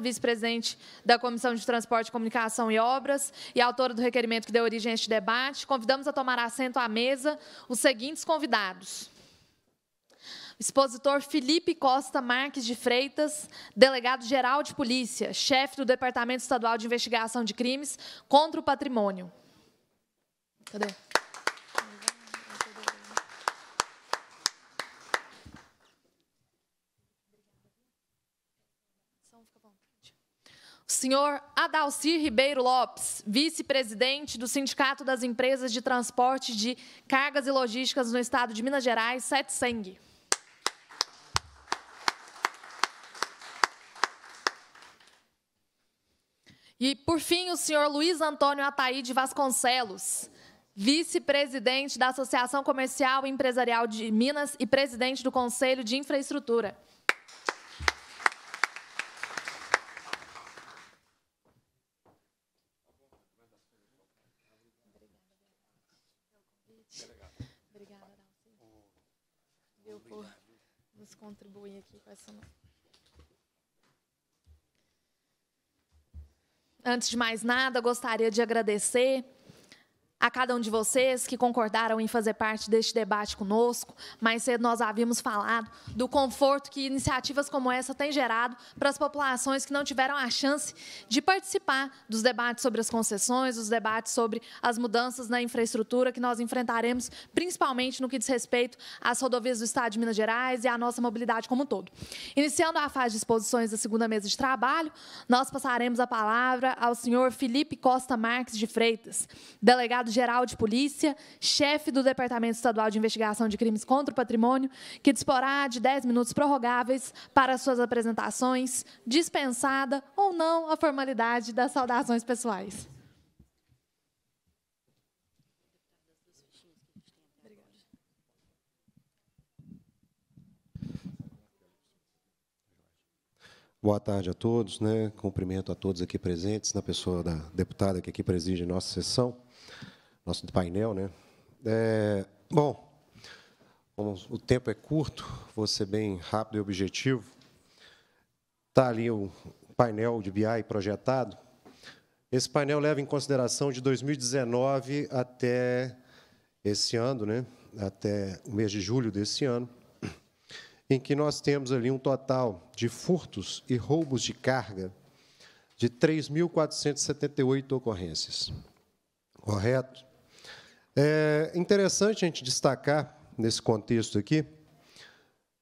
vice-presidente da Comissão de Transporte, Comunicação e Obras e autora do requerimento que deu origem a este debate. Convidamos a tomar assento à mesa os seguintes convidados: o expositor Felipe Costa Marques de Freitas, delegado-geral de polícia, chefe do Departamento Estadual de Investigação de Crimes contra o Patrimônio. Cadê? O senhor Adalcir Ribeiro Lopes, vice-presidente do Sindicato das Empresas de Transporte de Cargas e Logísticas no Estado de Minas Gerais, SETSENG. E, por fim, o senhor Luiz Antônio Ataíde Vasconcelos, vice-presidente da Associação Comercial e Empresarial de Minas e presidente do Conselho de Infraestrutura. Obrigada, Adalcir, por nos contribuir aqui com essa. Antes de mais nada, gostaria de agradecer a cada um de vocês que concordaram em fazer parte deste debate conosco. Mais cedo nós havíamos falado do conforto que iniciativas como essa têm gerado para as populações que não tiveram a chance de participar dos debates sobre as concessões, dos debates sobre as mudanças na infraestrutura que nós enfrentaremos, principalmente no que diz respeito às rodovias do Estado de Minas Gerais e à nossa mobilidade como um todo. Iniciando a fase de exposições da segunda mesa de trabalho, nós passaremos a palavra ao senhor Felipe Costa Marques de Freitas, delegado-geral de polícia, chefe do Departamento Estadual de Investigação de Crimes contra o Patrimônio, que disporá de 10 minutos prorrogáveis para suas apresentações, dispensada ou não a formalidade das saudações pessoais. Boa tarde a todos, né? Cumprimento a todos aqui presentes, na pessoa da deputada que aqui preside a nossa sessão, nosso painel, né? Bom, como o tempo é curto, vou ser bem rápido e objetivo. Está ali o painel de BI projetado. Esse painel leva em consideração de 2019 até esse ano, né? Até o mês de julho desse ano, em que nós temos ali um total de furtos e roubos de carga de 3.478 ocorrências. Correto? É interessante a gente destacar, nesse contexto aqui,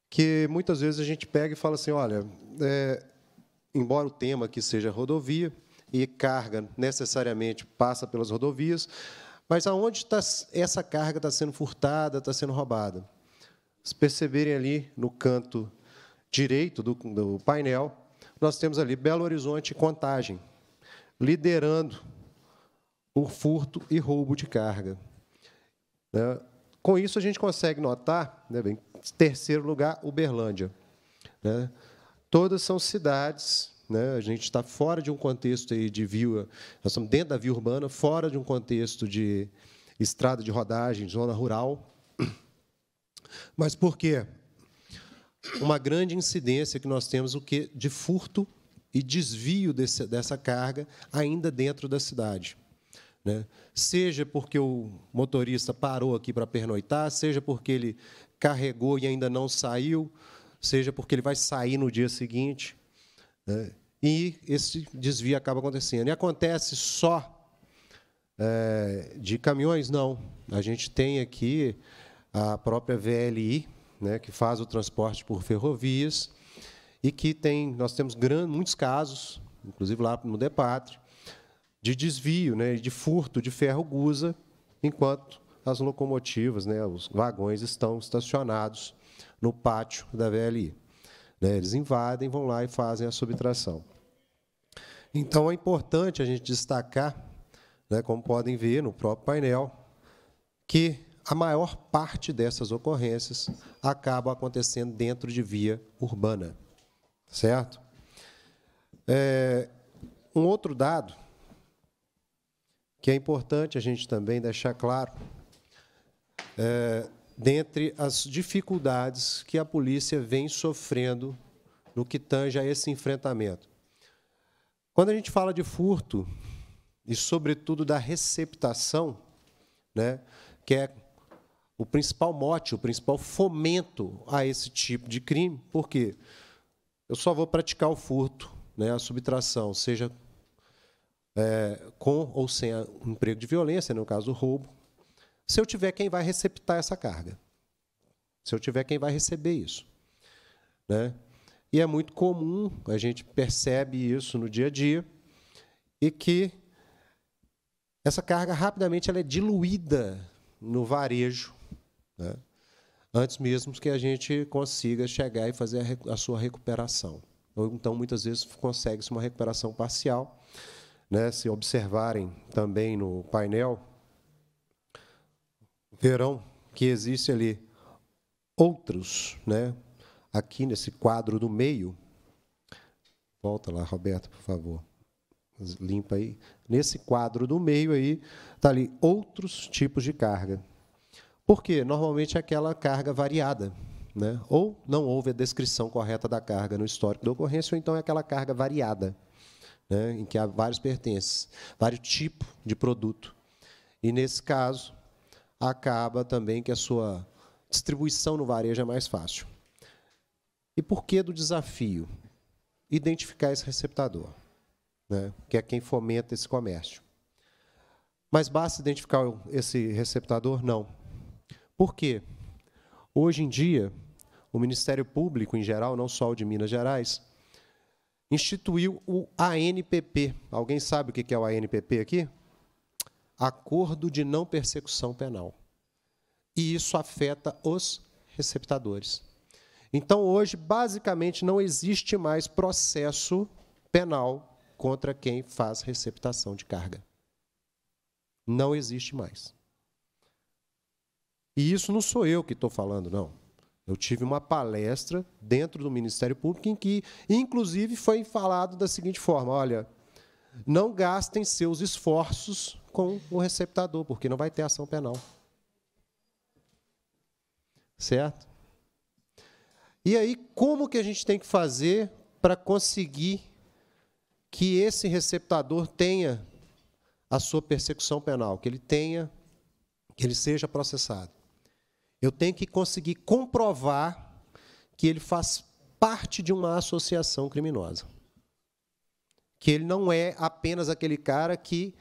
que muitas vezes a gente pega e fala assim, olha, embora o tema aqui seja rodovia, e carga necessariamente passa pelas rodovias, mas aonde essa carga está sendo furtada, está sendo roubada? Se perceberem ali no canto direito do painel, nós temos ali Belo Horizonte e Contagem, liderando o furto e roubo de carga. Com isso, a gente consegue notar, né, em terceiro lugar, Uberlândia. Né? Todas são cidades, né, a gente está fora de um contexto aí de via, nós estamos dentro da via urbana, fora de um contexto de estrada de rodagem, zona rural. Mas por quê? Uma grande incidência que nós temos o quê? De furto e desvio dessa carga ainda dentro da cidade. Né? Seja porque o motorista parou aqui para pernoitar, seja porque ele carregou e ainda não saiu, seja porque ele vai sair no dia seguinte. Né? E esse desvio acaba acontecendo. E acontece só de caminhões? Não. A gente tem aqui a própria VLI, né, que faz o transporte por ferrovias, e que nós temos muitos casos, inclusive lá no DEPATRE, de desvio, né, de furto de ferro-gusa, enquanto as locomotivas, né, os vagões estão estacionados no pátio da VLI. Né, eles invadem, vão lá e fazem a subtração. Então, é importante a gente destacar, né, como podem ver no próprio painel, que a maior parte dessas ocorrências acaba acontecendo dentro de via urbana. Certo? Um outro dado que é importante a gente também deixar claro, dentre as dificuldades que a polícia vem sofrendo no que tange a esse enfrentamento. Quando a gente fala de furto, e, sobretudo, da receptação, né, que é o principal mote, o principal fomento a esse tipo de crime, porque eu só vou praticar o furto, né, a subtração, seja com ou sem um emprego de violência, no caso do roubo, se eu tiver quem vai receptar essa carga, se eu tiver quem vai receber isso, né? E é muito comum, a gente percebe isso no dia a dia, e que essa carga, rapidamente, ela é diluída no varejo, né? Antes mesmo que a gente consiga chegar e fazer a sua recuperação. Ou então, muitas vezes, consegue-se uma recuperação parcial, né? Se observarem também no painel, verão que existe ali outros, né? Aqui nesse quadro do meio, volta lá, Roberto, por favor, limpa aí. Nesse quadro do meio aí está ali outros tipos de carga. Por quê? Normalmente é aquela carga variada, né? Ou não houve a descrição correta da carga no histórico da ocorrência, ou então é aquela carga variada, né? Em que há vários pertences, vários tipos de produto. E, nesse caso, acaba também que a sua distribuição no varejo é mais fácil. E por que do desafio? Identificar esse receptador, né, que é quem fomenta esse comércio. Mas basta identificar esse receptador? Não. Por quê? Hoje em dia, o Ministério Público, em geral, não só o de Minas Gerais, instituiu o ANPP. Alguém sabe o que é o ANPP aqui? Acordo de Não Persecução Penal. E isso afeta os receptadores. Então, hoje, basicamente, não existe mais processo penal contra quem faz receptação de carga. Não existe mais. E isso não sou eu que estou falando, não. Eu tive uma palestra dentro do Ministério Público em que, inclusive, foi falado da seguinte forma: olha, não gastem seus esforços com o receptador, porque não vai ter ação penal. Certo? E aí, como que a gente tem que fazer para conseguir que esse receptador tenha a sua persecução penal, que ele seja processado? Eu tenho que conseguir comprovar que ele faz parte de uma associação criminosa. Que ele não é apenas aquele cara que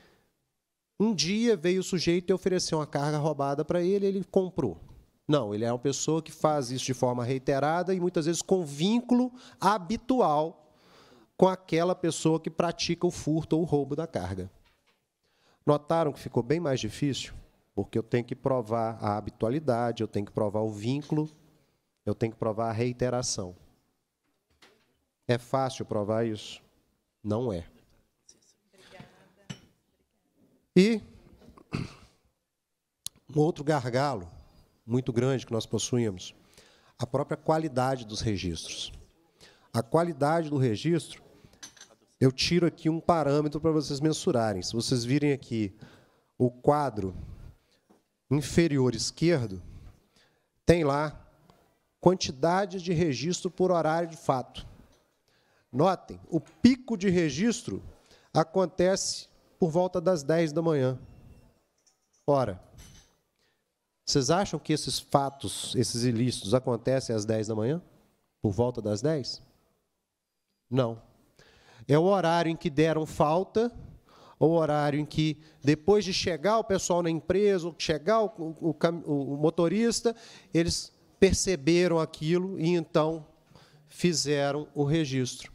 um dia veio o sujeito e ofereceu uma carga roubada para ele, ele comprou. Não, ele é uma pessoa que faz isso de forma reiterada e, muitas vezes, com vínculo habitual com aquela pessoa que pratica o furto ou o roubo da carga. Notaram que ficou bem mais difícil? Porque eu tenho que provar a habitualidade, eu tenho que provar o vínculo, eu tenho que provar a reiteração. É fácil provar isso? Não é. E um outro gargalo muito grande que nós possuímos, a própria qualidade dos registros. A qualidade do registro, eu tiro aqui um parâmetro para vocês mensurarem. Se vocês virem aqui o quadro inferior esquerdo, tem lá quantidade de registro por horário de fato. Notem, o pico de registro acontece por volta das 10 da manhã. Ora, vocês acham que esses fatos, esses ilícitos, acontecem às 10 da manhã? Por volta das 10? Não. É o horário em que deram falta, ou o horário em que, depois de chegar o pessoal na empresa, ou chegar o motorista, eles perceberam aquilo e, então, fizeram o registro.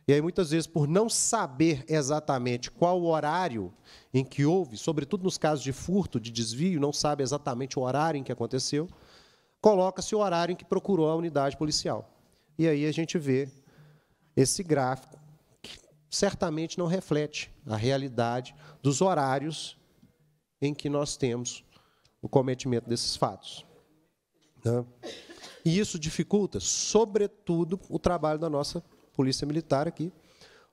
E aí, muitas vezes, por não saber exatamente qual o horário em que houve, sobretudo nos casos de furto, de desvio, não sabe exatamente o horário em que aconteceu, coloca-se o horário em que procurou a unidade policial. E aí a gente vê esse gráfico que certamente não reflete a realidade dos horários em que nós temos o cometimento desses fatos, né? E isso dificulta, sobretudo, o trabalho da nossa Polícia Militar aqui,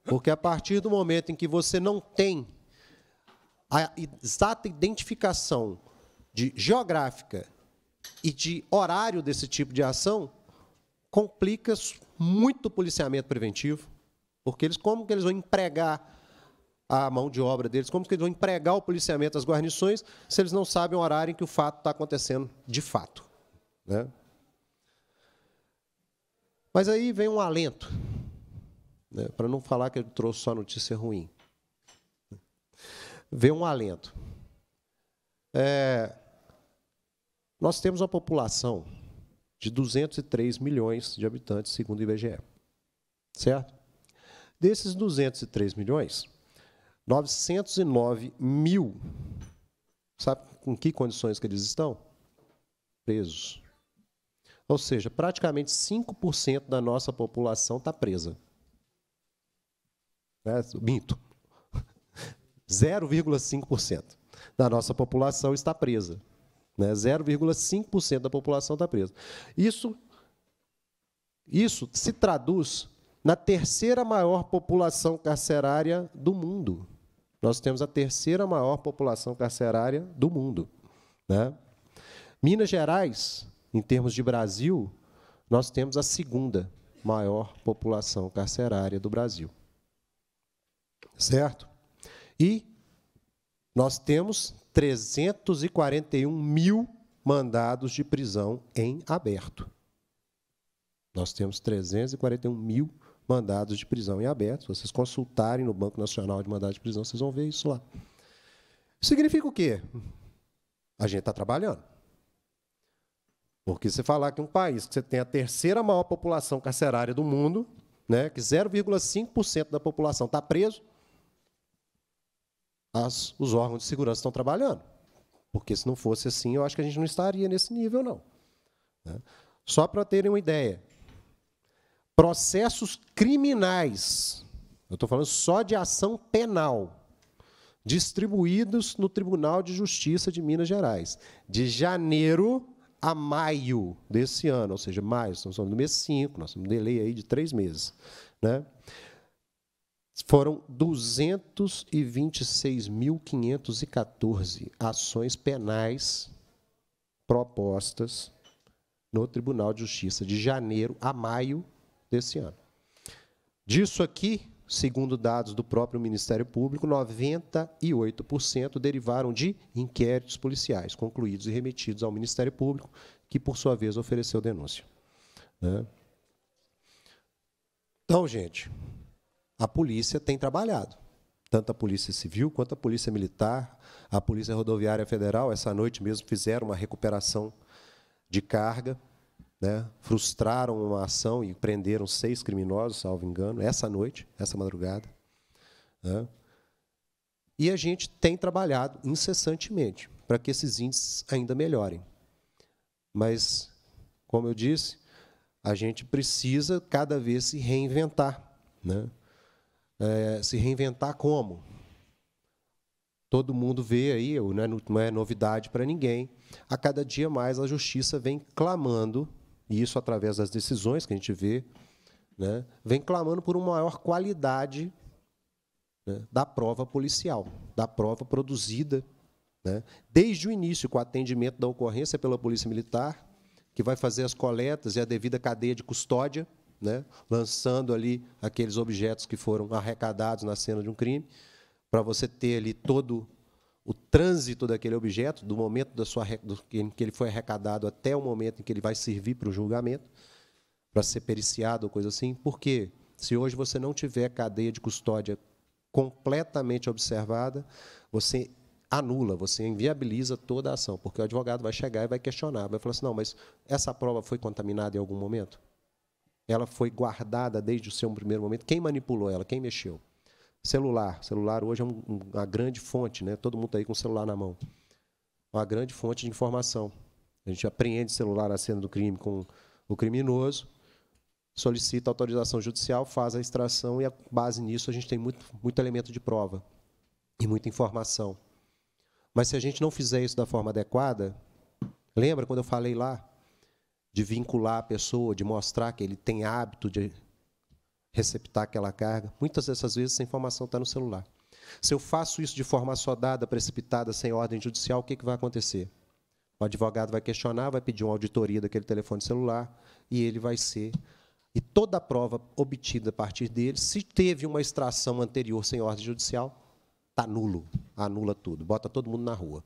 porque a partir do momento em que você não tem a exata identificação geográfica e de horário desse tipo de ação, complica muito o policiamento preventivo, Porque como que eles vão empregar a mão de obra deles? Como que eles vão empregar o policiamento das guarnições se eles não sabem o horário em que o fato está acontecendo de fato, né? Mas aí vem um alento, né, para não falar que eu trouxe só notícia ruim. Vem um alento. Nós temos uma população de 203 milhões de habitantes, segundo o IBGE. Certo? Desses 203 milhões, 909 mil, sabe com que condições que eles estão? Presos. Ou seja, praticamente 5% da nossa população está presa. Minto. 0,5% da nossa população está presa. 0,5% da população está presa. Isso se traduz na terceira maior população carcerária do mundo. Nós temos a terceira maior população carcerária do mundo, né? Minas Gerais, em termos de Brasil, nós temos a segunda maior população carcerária do Brasil. Certo? E nós temos 341 mil mandados de prisão em aberto. Nós temos 341 mil mandados de prisão em aberto. Se vocês consultarem no Banco Nacional de Mandados de Prisão, vocês vão ver isso lá. Significa o quê? A gente está trabalhando. Porque você falar que um país que você tem a terceira maior população carcerária do mundo, né, que 0,5% da população está preso, os órgãos de segurança estão trabalhando. Porque, se não fosse assim, eu acho que a gente não estaria nesse nível, não. Só para terem uma ideia, processos criminais, eu estou falando só de ação penal, distribuídos no Tribunal de Justiça de Minas Gerais, de janeiro a maio desse ano, ou seja, maio, estamos falando do mês 5, nós temos um delay aí de 3 meses, né? Foram 226.514 ações penais propostas no Tribunal de Justiça, de janeiro a maio desse ano. Disso aqui, segundo dados do próprio Ministério Público, 98% derivaram de inquéritos policiais, concluídos e remetidos ao Ministério Público, que, por sua vez, ofereceu denúncia, né? Então, gente, a polícia tem trabalhado, tanto a Polícia Civil quanto a Polícia Militar, a Polícia Rodoviária Federal. Essa noite mesmo fizeram uma recuperação de carga, né? Frustraram uma ação e prenderam 6 criminosos, salvo engano, essa noite, essa madrugada, né? E a gente tem trabalhado incessantemente para que esses índices ainda melhorem. Mas, como eu disse, a gente precisa cada vez se reinventar, né? Se reinventar como? Todo mundo vê aí, não é novidade para ninguém, a cada dia mais a Justiça vem clamando, e isso através das decisões que a gente vê, né, vem clamando por uma maior qualidade, né, da prova policial, da prova produzida, né, desde o início, com o atendimento da ocorrência pela Polícia Militar, que vai fazer as coletas e a devida cadeia de custódia, né, lançando ali aqueles objetos que foram arrecadados na cena de um crime, para você ter ali todo o trânsito daquele objeto, do momento em que ele foi arrecadado até o momento em que ele vai servir para o julgamento, para ser periciado ou coisa assim. Porque, se hoje você não tiver cadeia de custódia completamente observada, você anula, você inviabiliza toda a ação, porque o advogado vai chegar e vai questionar, vai falar assim, não, mas essa prova foi contaminada em algum momento? Ela foi guardada desde o seu primeiro momento? Quem manipulou ela? Quem mexeu? Celular hoje é uma grande fonte, né? Todo mundo está aí com o celular na mão. Uma grande fonte de informação. A gente apreende celular na cena do crime com o criminoso, solicita autorização judicial, faz a extração e, a base nisso, a gente tem muito elemento de prova e muita informação. Mas, se a gente não fizer isso da forma adequada, lembra quando eu falei lá de vincular a pessoa, de mostrar que ele tem hábito de receptar aquela carga? Muitas dessas vezes essa informação está no celular. Se eu faço isso de forma assodada, precipitada, sem ordem judicial, o que vai acontecer? O advogado vai questionar, vai pedir uma auditoria daquele telefone celular e ele vai ser E toda a prova obtida a partir dele, se teve uma extração anterior sem ordem judicial, está nulo, anula tudo, bota todo mundo na rua.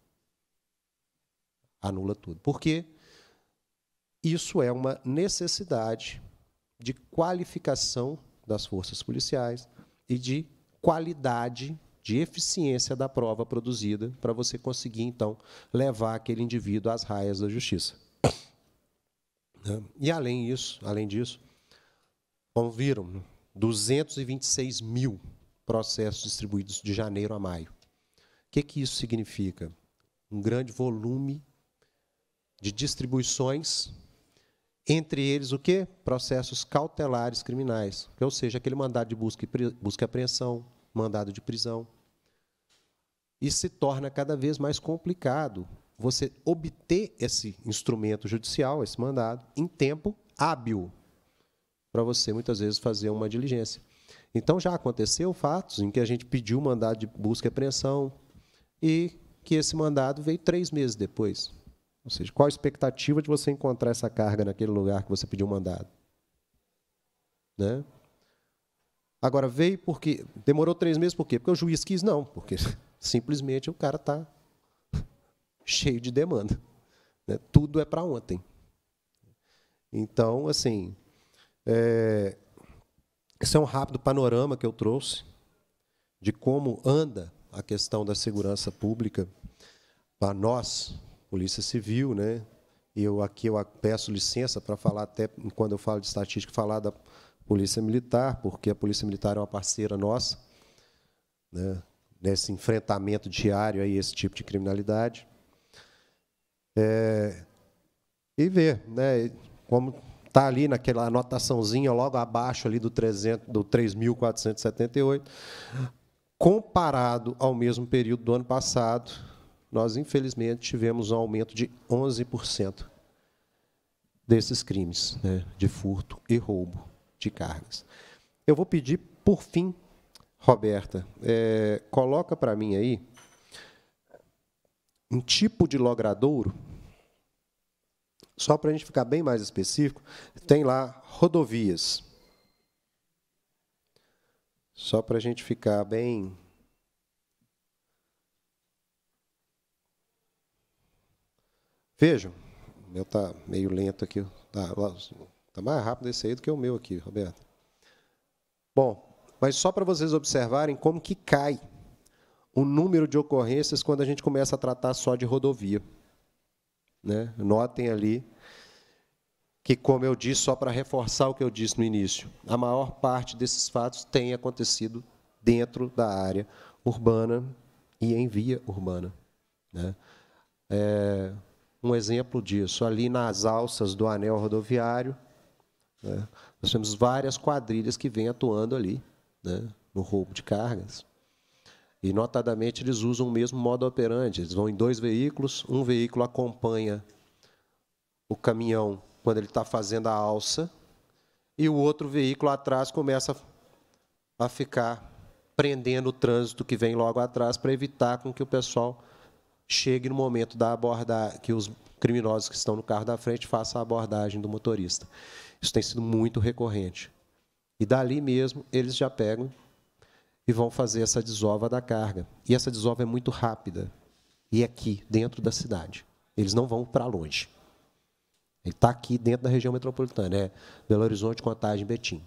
Anula tudo. Porque isso é uma necessidade de qualificação das forças policiais e de qualidade, de eficiência da prova produzida para você conseguir, então, levar aquele indivíduo às raias da justiça. E, além disso, como viram, 226 mil processos distribuídos de janeiro a maio. O que isso significa? Um grande volume de distribuições, entre eles o quê? Processos cautelares criminais, ou seja, aquele mandado de busca e apreensão, mandado de prisão. E se torna cada vez mais complicado você obter esse instrumento judicial, esse mandado, em tempo hábil, para você, muitas vezes, fazer uma diligência. Então, já aconteceu fatos em que a gente pediu mandado de busca e apreensão e que esse mandado veio 3 meses depois. Ou seja, qual a expectativa de você encontrar essa carga naquele lugar que você pediu mandado? Né? Agora, veio porque... Demorou 3 meses por quê? Porque o juiz quis? Não, porque simplesmente o cara está cheio de demanda. Né? Tudo é para ontem. Então, assim... Esse é um rápido panorama que eu trouxe de como anda a questão da segurança pública para nós, Polícia Civil, né? E eu peço licença para falar, até quando eu falo de estatística, falar da Polícia Militar, porque a Polícia Militar é uma parceira nossa, né? Nesse enfrentamento diário a esse tipo de criminalidade. E ver, né, como está ali naquela anotaçãozinha logo abaixo ali do 3.478, comparado ao mesmo período do ano passado, nós, infelizmente, tivemos um aumento de 11% desses crimes, né, de furto e roubo de cargas. Eu vou pedir, por fim, Roberta, coloca para mim aí um tipo de logradouro. Só para a gente ficar bem mais específico, tem lá rodovias. Só para a gente ficar bem... Vejam, o meu está meio lento aqui. Está mais rápido esse aí do que o meu aqui, Roberto. Bom, mas só para vocês observarem como que cai o número de ocorrências quando a gente começa a tratar só de rodovia. Né? Notem ali que, como eu disse, só para reforçar o que eu disse no início, a maior parte desses fatos tem acontecido dentro da área urbana e em via urbana. Né? Um exemplo disso, ali nas alças do anel rodoviário, né, nós temos várias quadrilhas que vêm atuando ali, né, no roubo de cargas. E, notadamente, eles usam o mesmo modo operandi. Eles vão em 2 veículos, um veículo acompanha o caminhão quando ele está fazendo a alça, e o outro veículo atrás começa a ficar prendendo o trânsito que vem logo atrás para evitar com que o pessoal chegue no momento da abordagem, que os criminosos que estão no carro da frente façam a abordagem do motorista. Isso tem sido muito recorrente. E, dali mesmo, eles já pegam e vão fazer essa desova da carga. E essa desova é muito rápida. E é aqui, dentro da cidade. Eles não vão para longe. Ele está aqui dentro da região metropolitana. É Belo Horizonte, Contagem, Betim.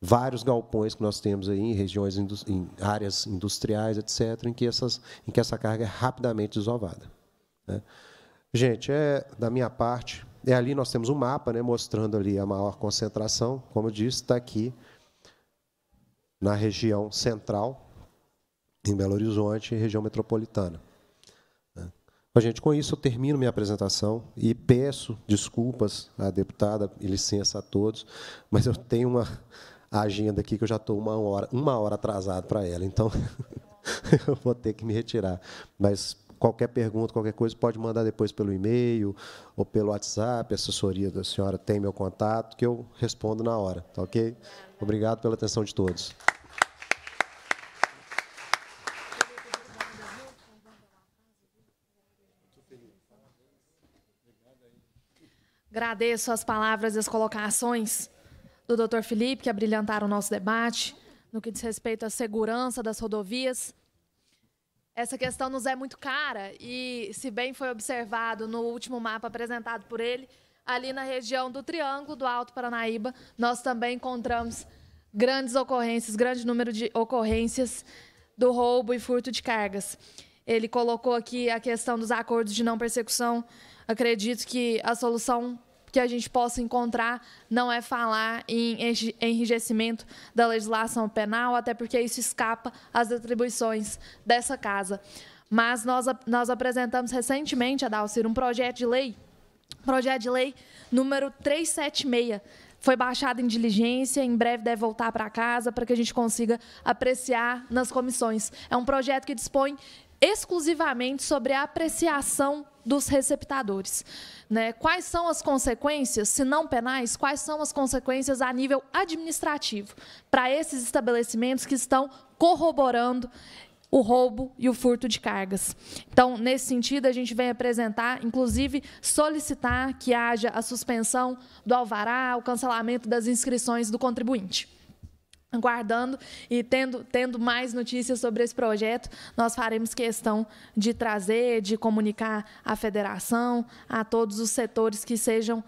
Vários galpões que nós temos aí em regiões, em áreas industriais, etc., em que essa carga é rapidamente desovada. Né? Gente, da minha parte, ali nós temos um mapa, né, mostrando ali a maior concentração. Como eu disse, está aqui na região central, em Belo Horizonte, e região metropolitana. Gente, com isso eu termino minha apresentação e peço desculpas à deputada e licença a todos, mas eu tenho uma agenda aqui que eu já estou uma hora atrasado para ela, então eu vou ter que me retirar. Mas qualquer pergunta, qualquer coisa, pode mandar depois pelo e-mail ou pelo WhatsApp, a assessoria da senhora tem meu contato, que eu respondo na hora, tá ok? Obrigado pela atenção de todos. Agradeço as palavras e as colocações do Dr. Felipe, que abrilhantaram o nosso debate, no que diz respeito à segurança das rodovias. Essa questão nos é muito cara e, se bem foi observado no último mapa apresentado por ele, ali na região do Triângulo do Alto Paranaíba, nós também encontramos grandes ocorrências, grande número de ocorrências do roubo e furto de cargas. Ele colocou aqui a questão dos acordos de não persecução. Acredito que a solução que a gente possa encontrar não é falar em enrijecimento da legislação penal, até porque isso escapa às atribuições dessa casa. Mas nós apresentamos recentemente, Adalcir, um projeto de lei número 376. Foi baixado em diligência, em breve deve voltar para casa para que a gente consiga apreciar nas comissões. É um projeto que dispõe exclusivamente sobre a apreciação dos receptadores. Né? Quais são as consequências, se não penais, quais são as consequências a nível administrativo para esses estabelecimentos que estão corroborando o roubo e o furto de cargas. Então, nesse sentido, a gente vem apresentar, inclusive, solicitar que haja a suspensão do alvará, o cancelamento das inscrições do contribuinte. Aguardando e tendo mais notícias sobre esse projeto, nós faremos questão de trazer, de comunicar à federação, a todos os setores que sejam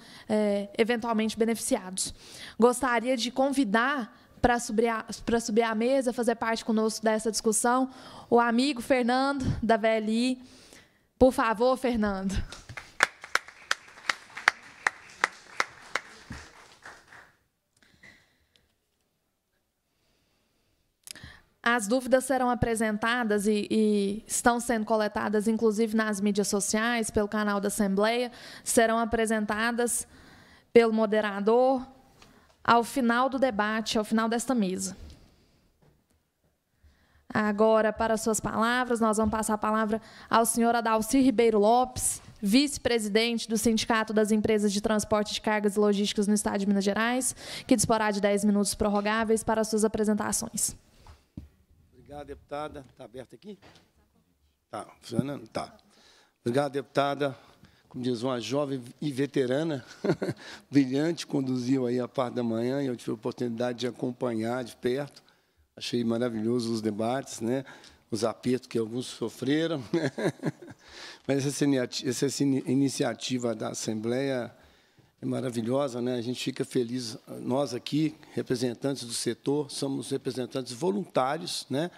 eventualmente beneficiados. Gostaria de convidar para subir à mesa, fazer parte conosco dessa discussão, o amigo Fernando, da VLI. Por favor, Fernando. As dúvidas serão apresentadas e estão sendo coletadas, inclusive, nas mídias sociais, pelo canal da Assembleia, serão apresentadas pelo moderador ao final do debate, ao final desta mesa. Agora, para suas palavras, nós vamos passar a palavra ao senhor Adalcir Ribeiro Lopes, vice-presidente do Sindicato das Empresas de Transporte de Cargas e Logísticas no Estado de Minas Gerais, que disporá de 10 minutos prorrogáveis para as suas apresentações. Obrigado, deputada. Está aberto aqui? Está funcionando? Está. Obrigado, deputada. Como diz, uma jovem e veterana, brilhante, conduziu aí a parte da manhã e eu tive a oportunidade de acompanhar de perto. Achei maravilhoso os debates, né? Os apertos que alguns sofreram. Né? Mas essa iniciativa da Assembleia é maravilhosa, né? A gente fica feliz. Nós aqui, representantes do setor, somos representantes voluntários, né?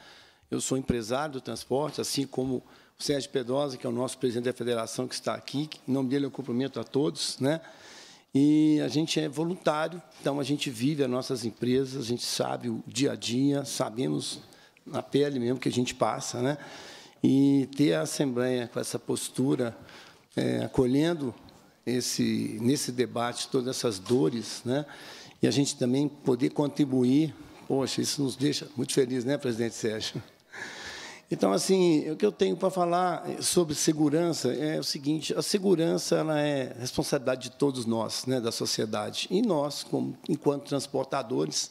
Eu sou empresário do transporte, assim como o Sérgio Pedrosa, que é o nosso presidente da federação, que está aqui. Em nome dele, eu cumprimento a todos, né? E a gente é voluntário, então a gente vive as nossas empresas, a gente sabe o dia a dia, sabemos na pele mesmo que a gente passa, né? E ter a Assembleia com essa postura, acolhendo nesse debate todas essas dores, né? E a gente também poder contribuir, poxa, isso nos deixa muito felizes, né, presidente Sérgio? Então, assim, o que eu tenho para falar sobre segurança é o seguinte: a segurança ela é responsabilidade de todos nós, né, da sociedade. E nós, enquanto transportadores,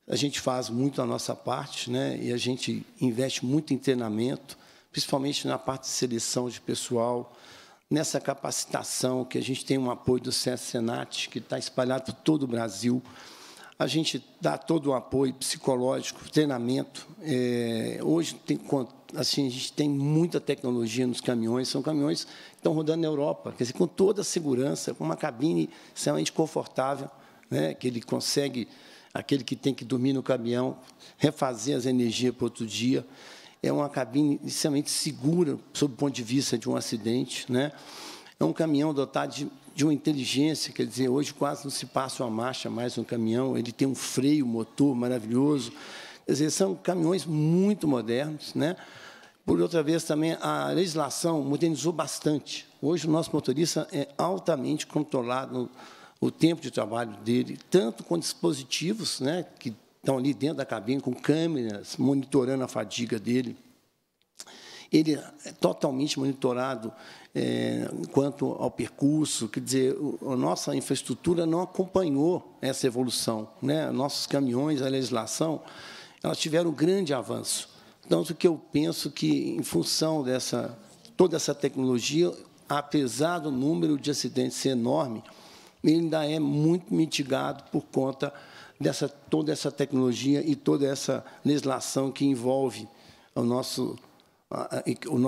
a gente faz muito a nossa parte, né, e a gente investe muito em treinamento, principalmente na parte de seleção de pessoal, nessa capacitação, que a gente tem um apoio do SESC-Senat, que está espalhado por todo o Brasil. A gente dá todo o apoio psicológico, treinamento. Hoje, assim, a gente tem muita tecnologia nos caminhões, são caminhões que estão rodando na Europa, quer dizer, com toda a segurança, com uma cabine extremamente confortável, né, que ele consegue, aquele que tem que dormir no caminhão, refazer as energias para outro dia. É uma cabine extremamente segura, sob o ponto de vista de um acidente, né? É um caminhão dotado de uma inteligência, quer dizer, hoje quase não se passa uma marcha mais no caminhão, ele tem um freio motor maravilhoso. Quer dizer, são caminhões muito modernos, né? Por outra vez, também, a legislação modernizou bastante. Hoje, o nosso motorista é altamente controlado o tempo de trabalho dele, tanto com dispositivos, né, que estão ali dentro da cabine, com câmeras, monitorando a fadiga dele. Ele é totalmente monitorado quanto ao percurso, quer dizer, a nossa infraestrutura não acompanhou essa evolução, né? Nossos caminhões, a legislação, elas tiveram um grande avanço. Então, o que eu penso que, em função toda essa tecnologia, apesar do número de acidentes ser enorme, ele ainda é muito mitigado por conta toda essa tecnologia e toda essa legislação que envolve o nosso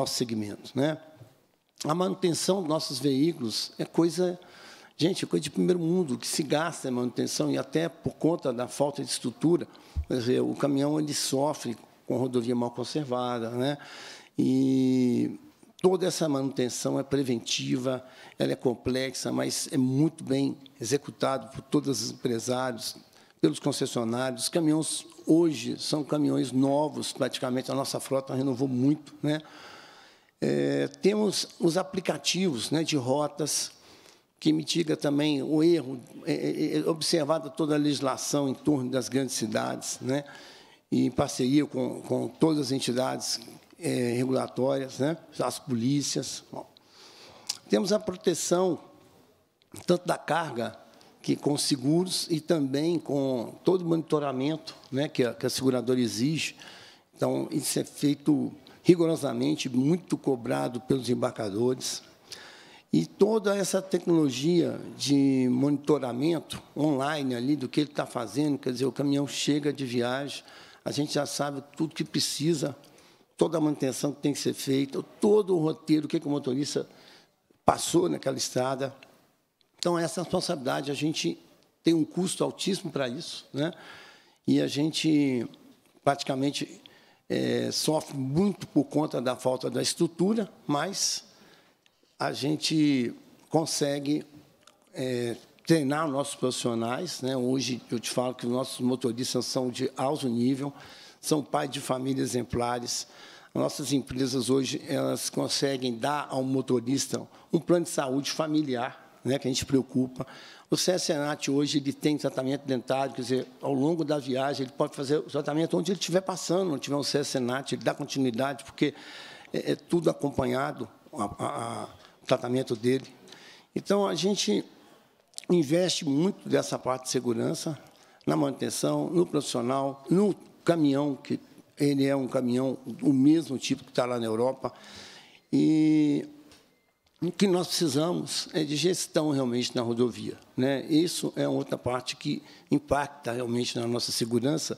segmento, né? A manutenção dos nossos veículos é coisa, gente, é coisa de primeiro mundo, que se gasta em manutenção, e até por conta da falta de estrutura. Quer dizer, o caminhão ele sofre com a rodovia mal conservada, né? E toda essa manutenção é preventiva, ela é complexa, mas é muito bem executado por todos os empresários, pelos concessionários. Os caminhões, hoje, são caminhões novos, praticamente, a nossa frota renovou muito, né? Temos os aplicativos, né, de rotas, que mitiga também o erro, observada toda a legislação em torno das grandes cidades, né, e em parceria com todas as entidades regulatórias, né, as polícias. Bom, temos a proteção tanto da carga, que com seguros, e também com todo o monitoramento, né, que a seguradora exige. Então, isso é feito rigorosamente, muito cobrado pelos embarcadores. E toda essa tecnologia de monitoramento online ali do que ele está fazendo, quer dizer, o caminhão chega de viagem, a gente já sabe tudo que precisa, toda a manutenção que tem que ser feita, todo o roteiro, o que o motorista passou naquela estrada. Então, essa responsabilidade, a gente tem um custo altíssimo para isso, né? E a gente praticamente sofre muito por conta da falta da estrutura, mas a gente consegue treinar nossos profissionais, né? Hoje, eu te falo que os nossos motoristas são de alto nível, são pais de família exemplares. Nossas empresas, hoje, elas conseguem dar ao motorista um plano de saúde familiar, né, que a gente preocupa. O CSNAT, hoje, ele tem tratamento dentário, quer dizer, ao longo da viagem, ele pode fazer o tratamento onde ele estiver passando, não tiver um CSNAT, ele dá continuidade, porque é tudo acompanhado, o tratamento dele. Então, a gente investe muito dessa parte de segurança, na manutenção, no profissional, no caminhão, que ele é um caminhão do mesmo tipo que está lá na Europa. E o que nós precisamos é de gestão, realmente, na rodovia, né? Isso é outra parte que impacta, realmente, na nossa segurança,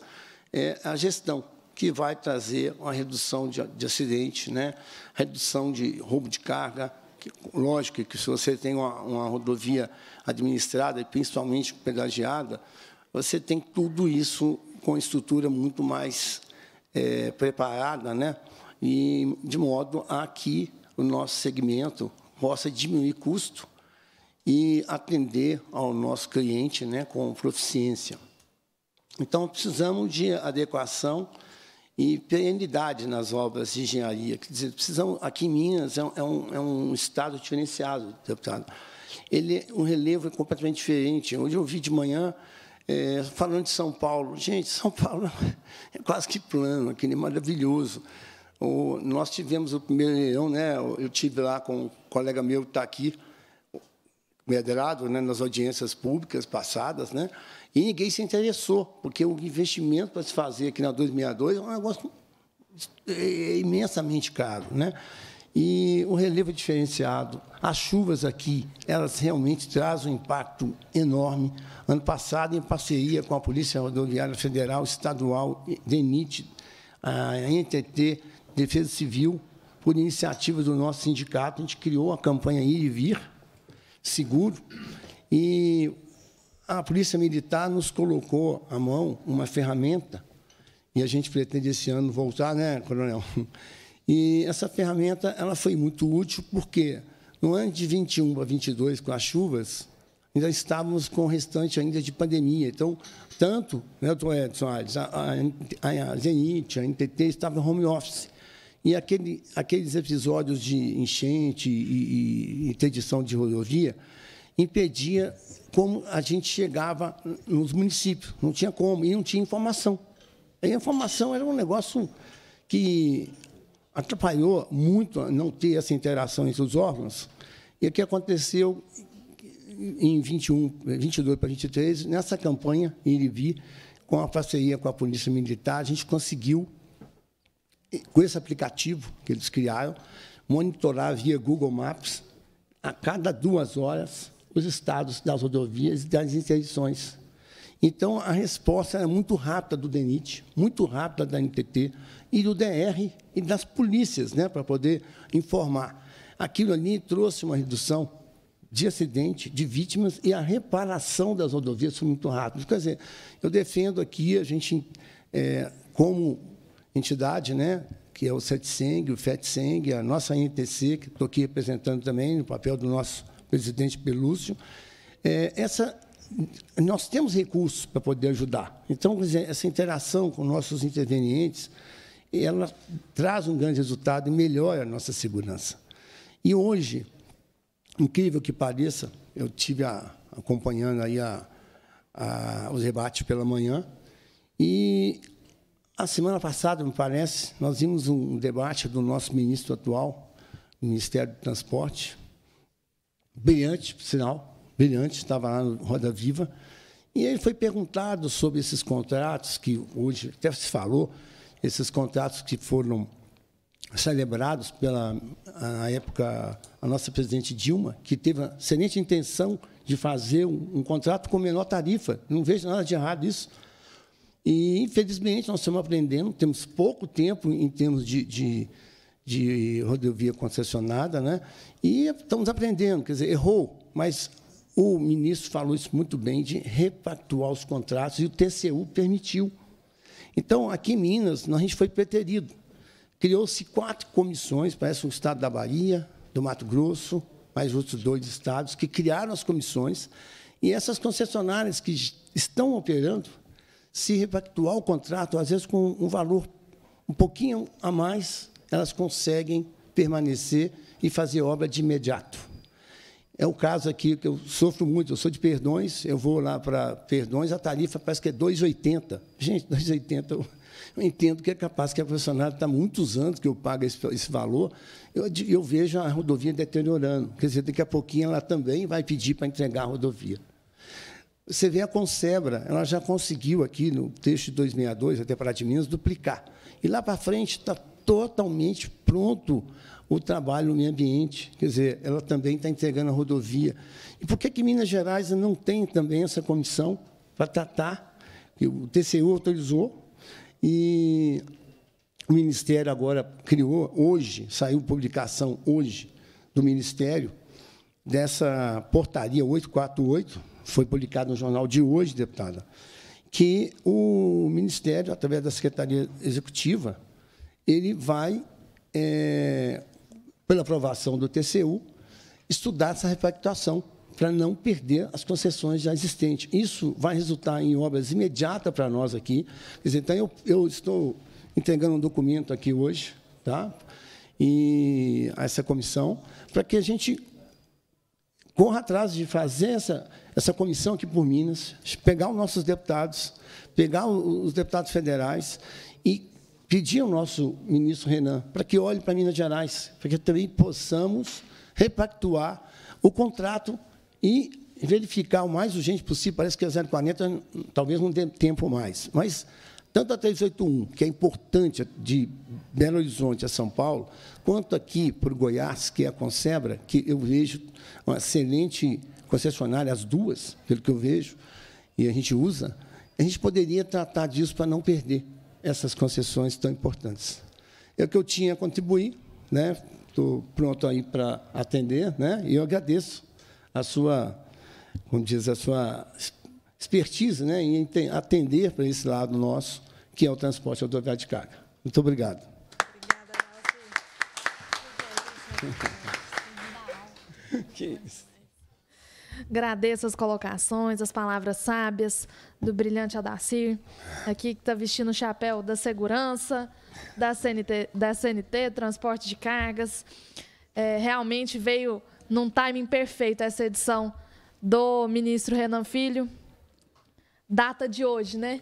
é a gestão, que vai trazer uma redução de acidente, né? Redução de roubo de carga. Lógico que, se você tem uma rodovia administrada, e principalmente pedagiada, você tem tudo isso com estrutura muito mais preparada, né? E de modo a que o nosso segmento possa diminuir custo e atender ao nosso cliente, né, com proficiência. Então, precisamos de adequação e perenidade nas obras de engenharia. Quer dizer, precisamos, aqui em Minas é um estado diferenciado, deputado. O relevo é completamente diferente. Hoje eu vi de manhã, falando de São Paulo. Gente, São Paulo é quase que plano, aquele maravilhoso. Nós tivemos o primeiro leilão, né? Eu tive lá com um colega meu que está aqui, Medrado, né, nas audiências públicas passadas, né? E ninguém se interessou, porque o investimento para se fazer aqui na 262 é um negócio imensamente caro, né? E o relevo é diferenciado. As chuvas aqui, elas realmente trazem um impacto enorme. Ano passado, em parceria com a Polícia Rodoviária Federal, Estadual, DENIT, a NTT, Defesa Civil, por iniciativa do nosso sindicato, a gente criou a campanha Ir e Vir Seguro, e a Polícia Militar nos colocou à mão uma ferramenta, e a gente pretende esse ano voltar, né, coronel? E essa ferramenta ela foi muito útil, porque no ano de 21 para 22, com as chuvas, ainda estávamos com o restante ainda de pandemia. Então, tanto, né, doutor Edson Aires, a Zenit, a NTT estavam em home office. E aqueles episódios de enchente e interdição de rodovia impedia como a gente chegava nos municípios. Não tinha como, e não tinha informação. A informação era um negócio que atrapalhou muito a não ter essa interação entre os órgãos. E o que aconteceu em 22 para 23, nessa campanha, Ir e Vir, com a parceria com a Polícia Militar, a gente conseguiu, com esse aplicativo que eles criaram, monitorar via Google Maps, a cada 2 horas, os estados das rodovias e das interdições. Então, a resposta era muito rápida do DENIT, muito rápida da NTT e do DR e das polícias, né, para poder informar. Aquilo ali trouxe uma redução de acidente, de vítimas, e a reparação das rodovias foi muito rápida. Quer dizer, eu defendo aqui, a gente, como entidade, né, que é o CETSENG, o FETSENG, a nossa NTC, que estou aqui representando também, no papel do nosso presidente Pelúcio, nós temos recursos para poder ajudar. Então, quer dizer, essa interação com nossos intervenientes, ela traz um grande resultado e melhora a nossa segurança. E hoje, incrível que pareça, eu estive acompanhando aí os debates pela manhã, e a semana passada, me parece, nós vimos um debate do nosso ministro atual, do Ministério do Transporte, brilhante, por sinal, brilhante, estava lá no Roda Viva, e ele foi perguntado sobre esses contratos, que hoje até se falou, esses contratos que foram celebrados na época, a nossa presidente Dilma, que teve a excelente intenção de fazer um contrato com menor tarifa. Não vejo nada de errado nisso. E, infelizmente, nós estamos aprendendo, temos pouco tempo em termos de rodovia concessionada, né? E estamos aprendendo, quer dizer, errou, mas o ministro falou isso muito bem, de repactuar os contratos, e o TCU permitiu. Então, aqui em Minas, a gente foi preterido. Criou-se 4 comissões, parece o estado da Bahia, do Mato Grosso, mais outros 2 estados, que criaram as comissões, e essas concessionárias que estão operando, se repactuar o contrato, às vezes com um valor um pouquinho a mais, elas conseguem permanecer e fazer obra de imediato. É o caso aqui que eu sofro muito, eu sou de Perdões, eu vou lá para Perdões, a tarifa parece que é 2,80. Gente, 2,80, eu entendo que é capaz que a concessionária está há muitos anos que eu pago esse valor, eu vejo a rodovia deteriorando. Quer dizer, daqui a pouquinho ela também vai pedir para entregar a rodovia. Você vê a Consebra, ela já conseguiu aqui, no trecho de 262, até Pará de Minas, duplicar. E lá para frente está totalmente pronto o trabalho no meio ambiente. Quer dizer, ela também está entregando a rodovia. E por que Minas Gerais não tem também essa comissão para tratar? O TCU autorizou, e o Ministério agora criou, hoje, saiu publicação hoje do Ministério, dessa portaria 848, foi publicado no jornal de hoje, deputada, que o Ministério, através da Secretaria Executiva, ele vai, pela aprovação do TCU, estudar essa repactuação para não perder as concessões já existentes. Isso vai resultar em obras imediatas para nós aqui. Quer dizer, então, eu estou entregando um documento aqui hoje, tá? E a essa comissão, para que a gente corra atrás de fazer essa comissão aqui por Minas, pegar os nossos deputados, pegar os deputados federais e pedir ao nosso ministro Renan para que olhe para Minas Gerais, para que também possamos repactuar o contrato e verificar o mais urgente possível. Parece que a 040 talvez não dê tempo mais, mas tanto a 381, que é importante, de Belo Horizonte a São Paulo, quanto aqui para o Goiás, que é a Consebra, que eu vejo uma excelente concessionária, as duas, pelo que eu vejo, e a gente usa, a gente poderia tratar disso para não perder essas concessões tão importantes. É o que eu tinha a contribuir, né? Estou pronto aí para atender, né? E eu agradeço a sua, como diz, a sua expertise, né, em atender para esse lado nosso, que é o transporte rodoviário de carga. Muito obrigado. Que isso. Agradeço as colocações, as palavras sábias do brilhante Adacir, aqui que está vestindo o chapéu da segurança, da CNT, transporte de cargas. Realmente veio num timing perfeito essa edição do ministro Renan Filho. Data de hoje, né?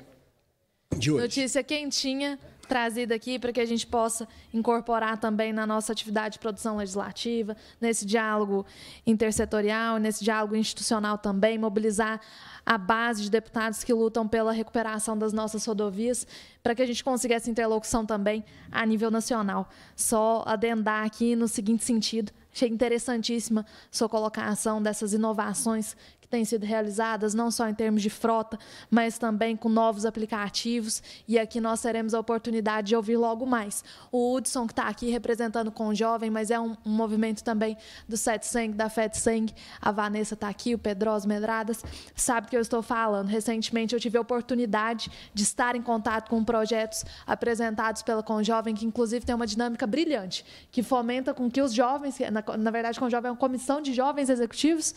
De hoje. Notícia quentinha, trazida aqui para que a gente possa incorporar também na nossa atividade de produção legislativa, nesse diálogo intersetorial, nesse diálogo institucional também, mobilizar a base de deputados que lutam pela recuperação das nossas rodovias, para que a gente consiga essa interlocução também a nível nacional. Só adendar aqui no seguinte sentido: Achei interessantíssima sua colocação dessas inovações que têm sido realizadas, não só em termos de frota, mas também com novos aplicativos. E aqui nós teremos a oportunidade de ouvir logo mais. O Hudson, que está aqui representando com o jovem, mas é um movimento também do SETSENG, da FETSENG. A Vanessa está aqui, o Pedroso Medradas, sabe o que eu estou falando. Recentemente eu tive a oportunidade de estar em contato com projetos apresentados pela Conjovem, que inclusive tem uma dinâmica brilhante, que fomenta com que os jovens, na verdade, Conjovem é uma comissão de jovens executivos,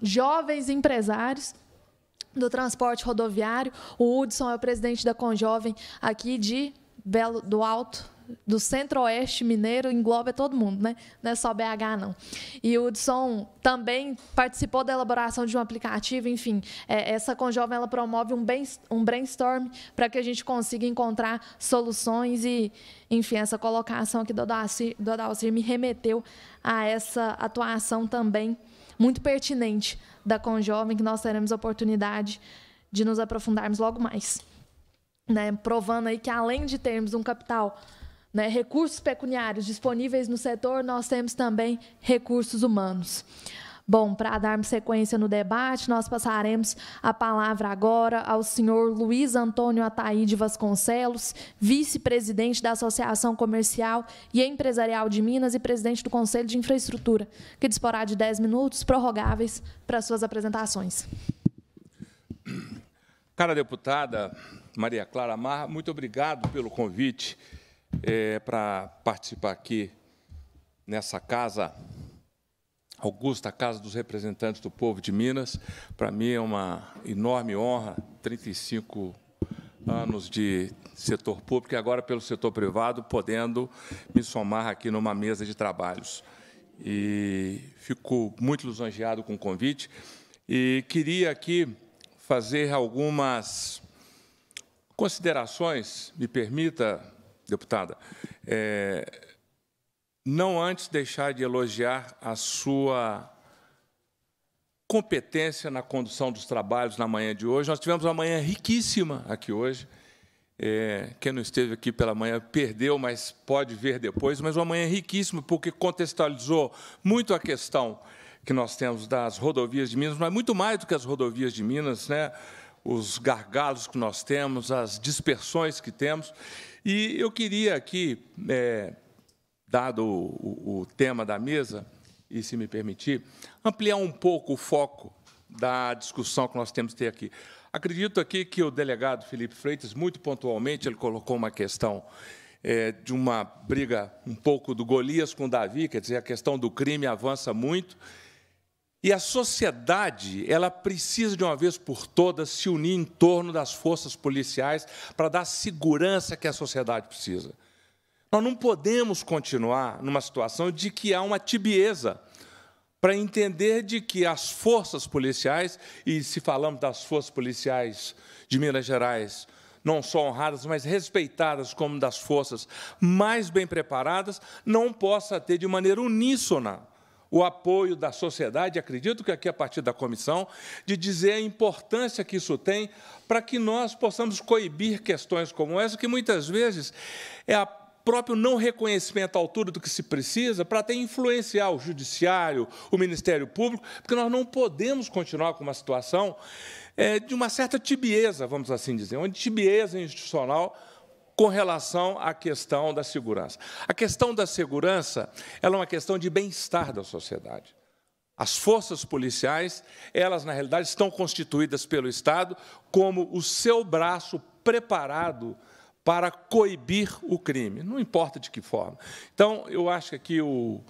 jovens empresários do transporte rodoviário. O Hudson é o presidente da Conjovem aqui de Belo do Alto, do Centro-Oeste mineiro, engloba todo mundo, né? Não é só BH, não. E o Hudson também participou da elaboração de um aplicativo, enfim. Essa Conjovem, ela promove um brainstorm para que a gente consiga encontrar soluções e, enfim, essa colocação aqui do Adalcir me remeteu a essa atuação também muito pertinente da Conjovem, que nós teremos a oportunidade de nos aprofundarmos logo mais. Né? Provando aí que, além de termos um capital, né, recursos pecuniários disponíveis no setor, nós temos também recursos humanos. Bom, para darmos sequência no debate, nós passaremos a palavra agora ao senhor Luiz Antônio Ataíde Vasconcelos, vice-presidente da Associação Comercial e Empresarial de Minas e presidente do Conselho de Infraestrutura, que disporá de 10 minutos prorrogáveis para suas apresentações. Cara deputada Maria Clara Marra, muito obrigado pelo convite para participar aqui nessa casa augusta, Casa dos Representantes do Povo de Minas. Para mim é uma enorme honra, 35 anos de setor público e agora pelo setor privado, podendo me somar aqui numa mesa de trabalhos. E fico muito lisonjeado com o convite e queria aqui fazer algumas considerações, me permita, deputada, não antes deixar de elogiar a sua competência na condução dos trabalhos na manhã de hoje. Nós tivemos uma manhã riquíssima aqui hoje. Quem não esteve aqui pela manhã perdeu, mas pode ver depois. Mas uma manhã riquíssima, porque contextualizou muito a questão que nós temos das rodovias de Minas, mas muito mais do que as rodovias de Minas, né? Os gargalos que nós temos, as dispersões que temos. E eu queria aqui, dado o tema da mesa, e se me permitir, ampliar um pouco o foco da discussão que nós temos que ter aqui. Acredito aqui que o delegado Felipe Freitas, muito pontualmente, ele colocou uma questão de uma briga um pouco do Golias com Davi, quer dizer, a questão do crime avança muito, e a sociedade, ela precisa, de uma vez por todas, se unir em torno das forças policiais para dar a segurança que a sociedade precisa. Nós não podemos continuar numa situação de que há uma tibieza para entender de que as forças policiais, e se falamos das forças policiais de Minas Gerais, não só honradas, mas respeitadas como das forças mais bem preparadas, não possa ter de maneira uníssona o apoio da sociedade, acredito que aqui a partir da comissão, de dizer a importância que isso tem para que nós possamos coibir questões como essa, que muitas vezes é a próprio não reconhecimento à altura do que se precisa para até influenciar o Judiciário, o Ministério Público, porque nós não podemos continuar com uma situação de uma certa tibieza, vamos assim dizer, uma tibieza institucional com relação à questão da segurança. A questão da segurança ela é uma questão de bem-estar da sociedade. As forças policiais, elas, na realidade, estão constituídas pelo Estado como o seu braço preparado para coibir o crime, não importa de que forma. Então, eu acho que aqui o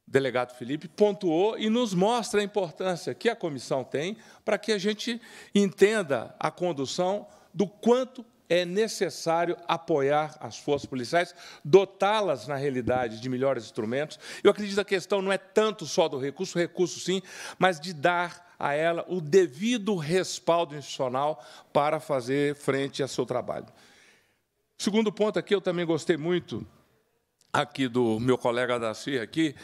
delegado Felipe pontuou e nos mostra a importância que a comissão tem para que a gente entenda a condução do quanto é necessário apoiar as forças policiais, dotá-las, na realidade, de melhores instrumentos. Eu acredito que a questão não é tanto só do recurso sim, mas de dar a ela o devido respaldo institucional para fazer frente ao seu trabalho. Segundo ponto aqui, eu também gostei muito aqui do meu colega Adalcir aqui,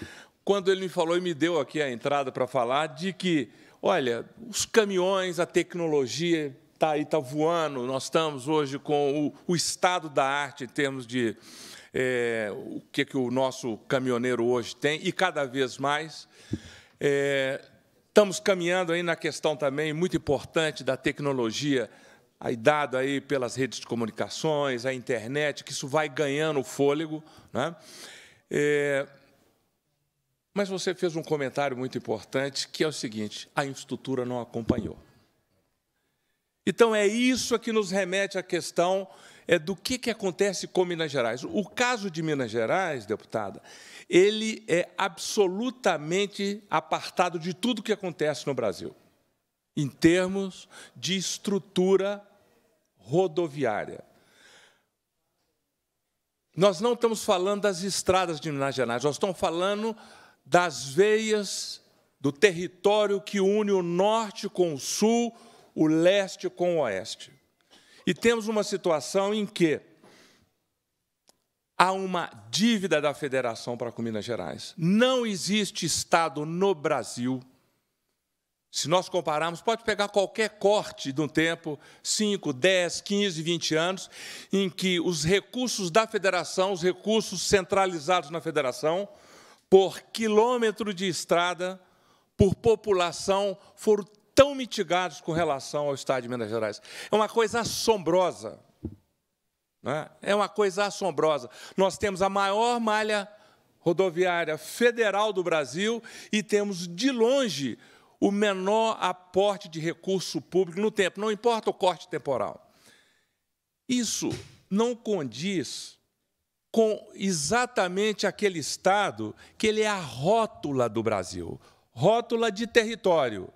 quando ele me falou e me deu aqui a entrada para falar de que, olha, os caminhões, a tecnologia tá voando. Nós estamos hoje com o estado da arte em termos de o que o nosso caminhoneiro hoje tem, e cada vez mais. Estamos caminhando aí na questão também muito importante da tecnologia, aí dado aí pelas redes de comunicações, a internet, que isso vai ganhando fôlego, né? Mas você fez um comentário muito importante, que é o seguinte: a infraestrutura não acompanhou. Então, é isso que nos remete à questão do que acontece com Minas Gerais. O caso de Minas Gerais, deputada, ele é absolutamente apartado de tudo que acontece no Brasil, em termos de estrutura rodoviária. Nós não estamos falando das estradas de Minas Gerais, nós estamos falando das veias do território que une o norte com o sul, o leste com o oeste. E temos uma situação em que há uma dívida da federação para com Minas Gerais. Não existe estado no Brasil, se nós compararmos, pode pegar qualquer corte de um tempo, 5, 10, 15, 20 anos, em que os recursos da federação, os recursos centralizados na federação, por quilômetro de estrada, por população, foram tão mitigados com relação ao estado de Minas Gerais. É uma coisa assombrosa. Né? É uma coisa assombrosa. Nós temos a maior malha rodoviária federal do Brasil e temos, de longe, o menor aporte de recurso público no tempo, não importa o corte temporal. Isso não condiz com exatamente aquele estado que ele é a rótula do Brasil, rótula de território.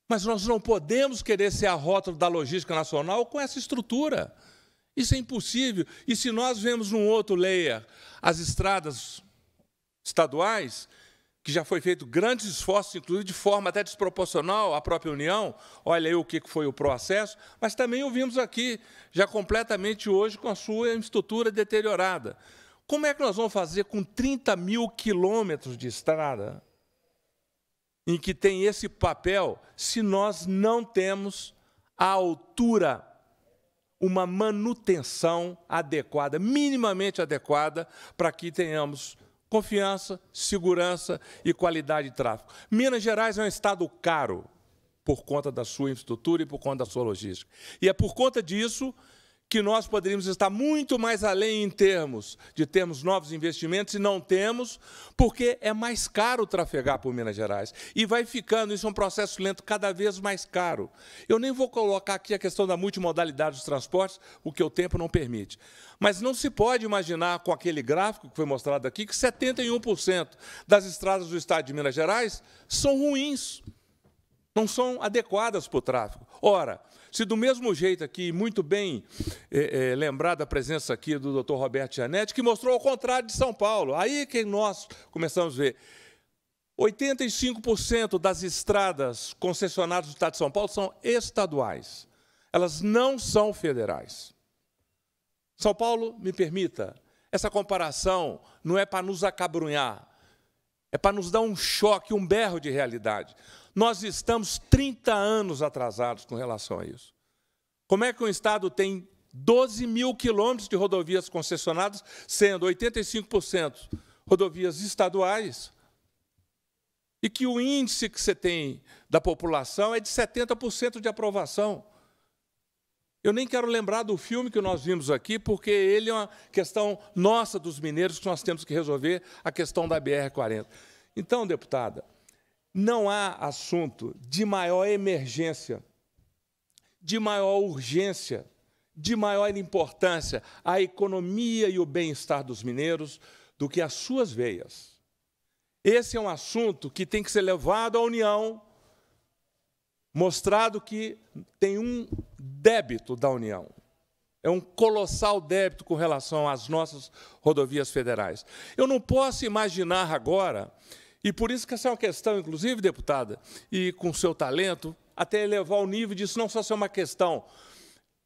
Mas nós não podemos querer ser a rótula da logística nacional com essa estrutura. Isso é impossível. E se nós vemos num outro layer as estradas estaduais, que já foi feito grandes esforços, inclusive de forma até desproporcional à própria União, olha aí o que foi o processo, mas também o vimos aqui, já completamente hoje, com a sua estrutura deteriorada. Como é que nós vamos fazer com 30 mil quilômetros de estrada, em que tem esse papel, se nós não temos à altura uma manutenção adequada, minimamente adequada, para que tenhamos confiança, segurança e qualidade de tráfego. Minas Gerais é um estado caro por conta da sua infraestrutura e por conta da sua logística. E é por conta disso que nós poderíamos estar muito mais além em termos de termos novos investimentos, e não temos, porque é mais caro trafegar por Minas Gerais. E vai ficando, isso é um processo lento, cada vez mais caro. Eu nem vou colocar aqui a questão da multimodalidade dos transportes, o que o tempo não permite. Mas não se pode imaginar, com aquele gráfico que foi mostrado aqui, que 71% das estradas do estado de Minas Gerais são ruins, não são adequadas para o tráfego. Ora, se do mesmo jeito aqui, muito bem lembrada a presença aqui do doutor Roberto Gianetti, que mostrou o contrário de São Paulo, aí que nós começamos a ver. 85% das estradas concessionadas do estado de São Paulo são estaduais. Elas não são federais. São Paulo, me permita, essa comparação não é para nos acabrunhar, é para nos dar um choque, um berro de realidade. Nós estamos 30 anos atrasados com relação a isso. Como é que um estado tem 12 mil quilômetros de rodovias concessionadas, sendo 85% rodovias estaduais, e que o índice que você tem da população é de 70% de aprovação? Eu nem quero lembrar do filme que nós vimos aqui, porque ele é uma questão nossa, dos mineiros, que nós temos que resolver, a questão da BR-40. Então, deputada, não há assunto de maior emergência, de maior urgência, de maior importância à economia e o bem-estar dos mineiros do que as suas veias. Esse é um assunto que tem que ser levado à União, mostrado que tem um débito da União. É um colossal débito com relação às nossas rodovias federais. Eu não posso imaginar agora, e por isso que essa é uma questão, inclusive, deputada, e com seu talento, até elevar o nível disso não só ser uma questão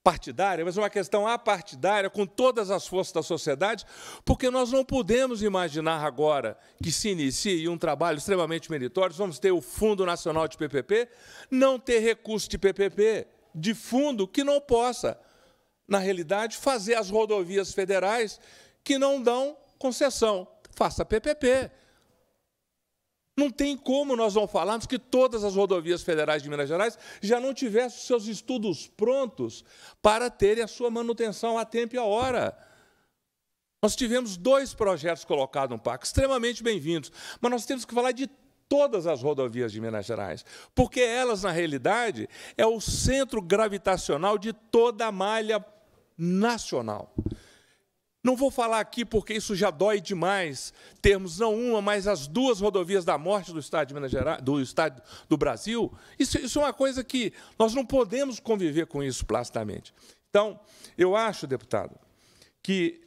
partidária, mas uma questão apartidária com todas as forças da sociedade, porque nós não podemos imaginar agora que se inicie um trabalho extremamente meritório, vamos ter o Fundo Nacional de PPP, não ter recurso de PPP, de fundo que não possa, na realidade, fazer as rodovias federais que não dão concessão. Faça PPP. Não tem como nós não falarmos que todas as rodovias federais de Minas Gerais já não tivessem seus estudos prontos para terem a sua manutenção a tempo e a hora. Nós tivemos 2 projetos colocados no PAC, extremamente bem-vindos, mas nós temos que falar de todas as rodovias de Minas Gerais, porque elas, na realidade, é o centro gravitacional de toda a malha nacional. Não vou falar aqui porque isso já dói demais, termos não uma, mas as 2 rodovias da morte do Estado de Minas Gerais, do Estado do Brasil. Isso é uma coisa que nós não podemos conviver com isso placidamente. Então, eu acho, deputado, que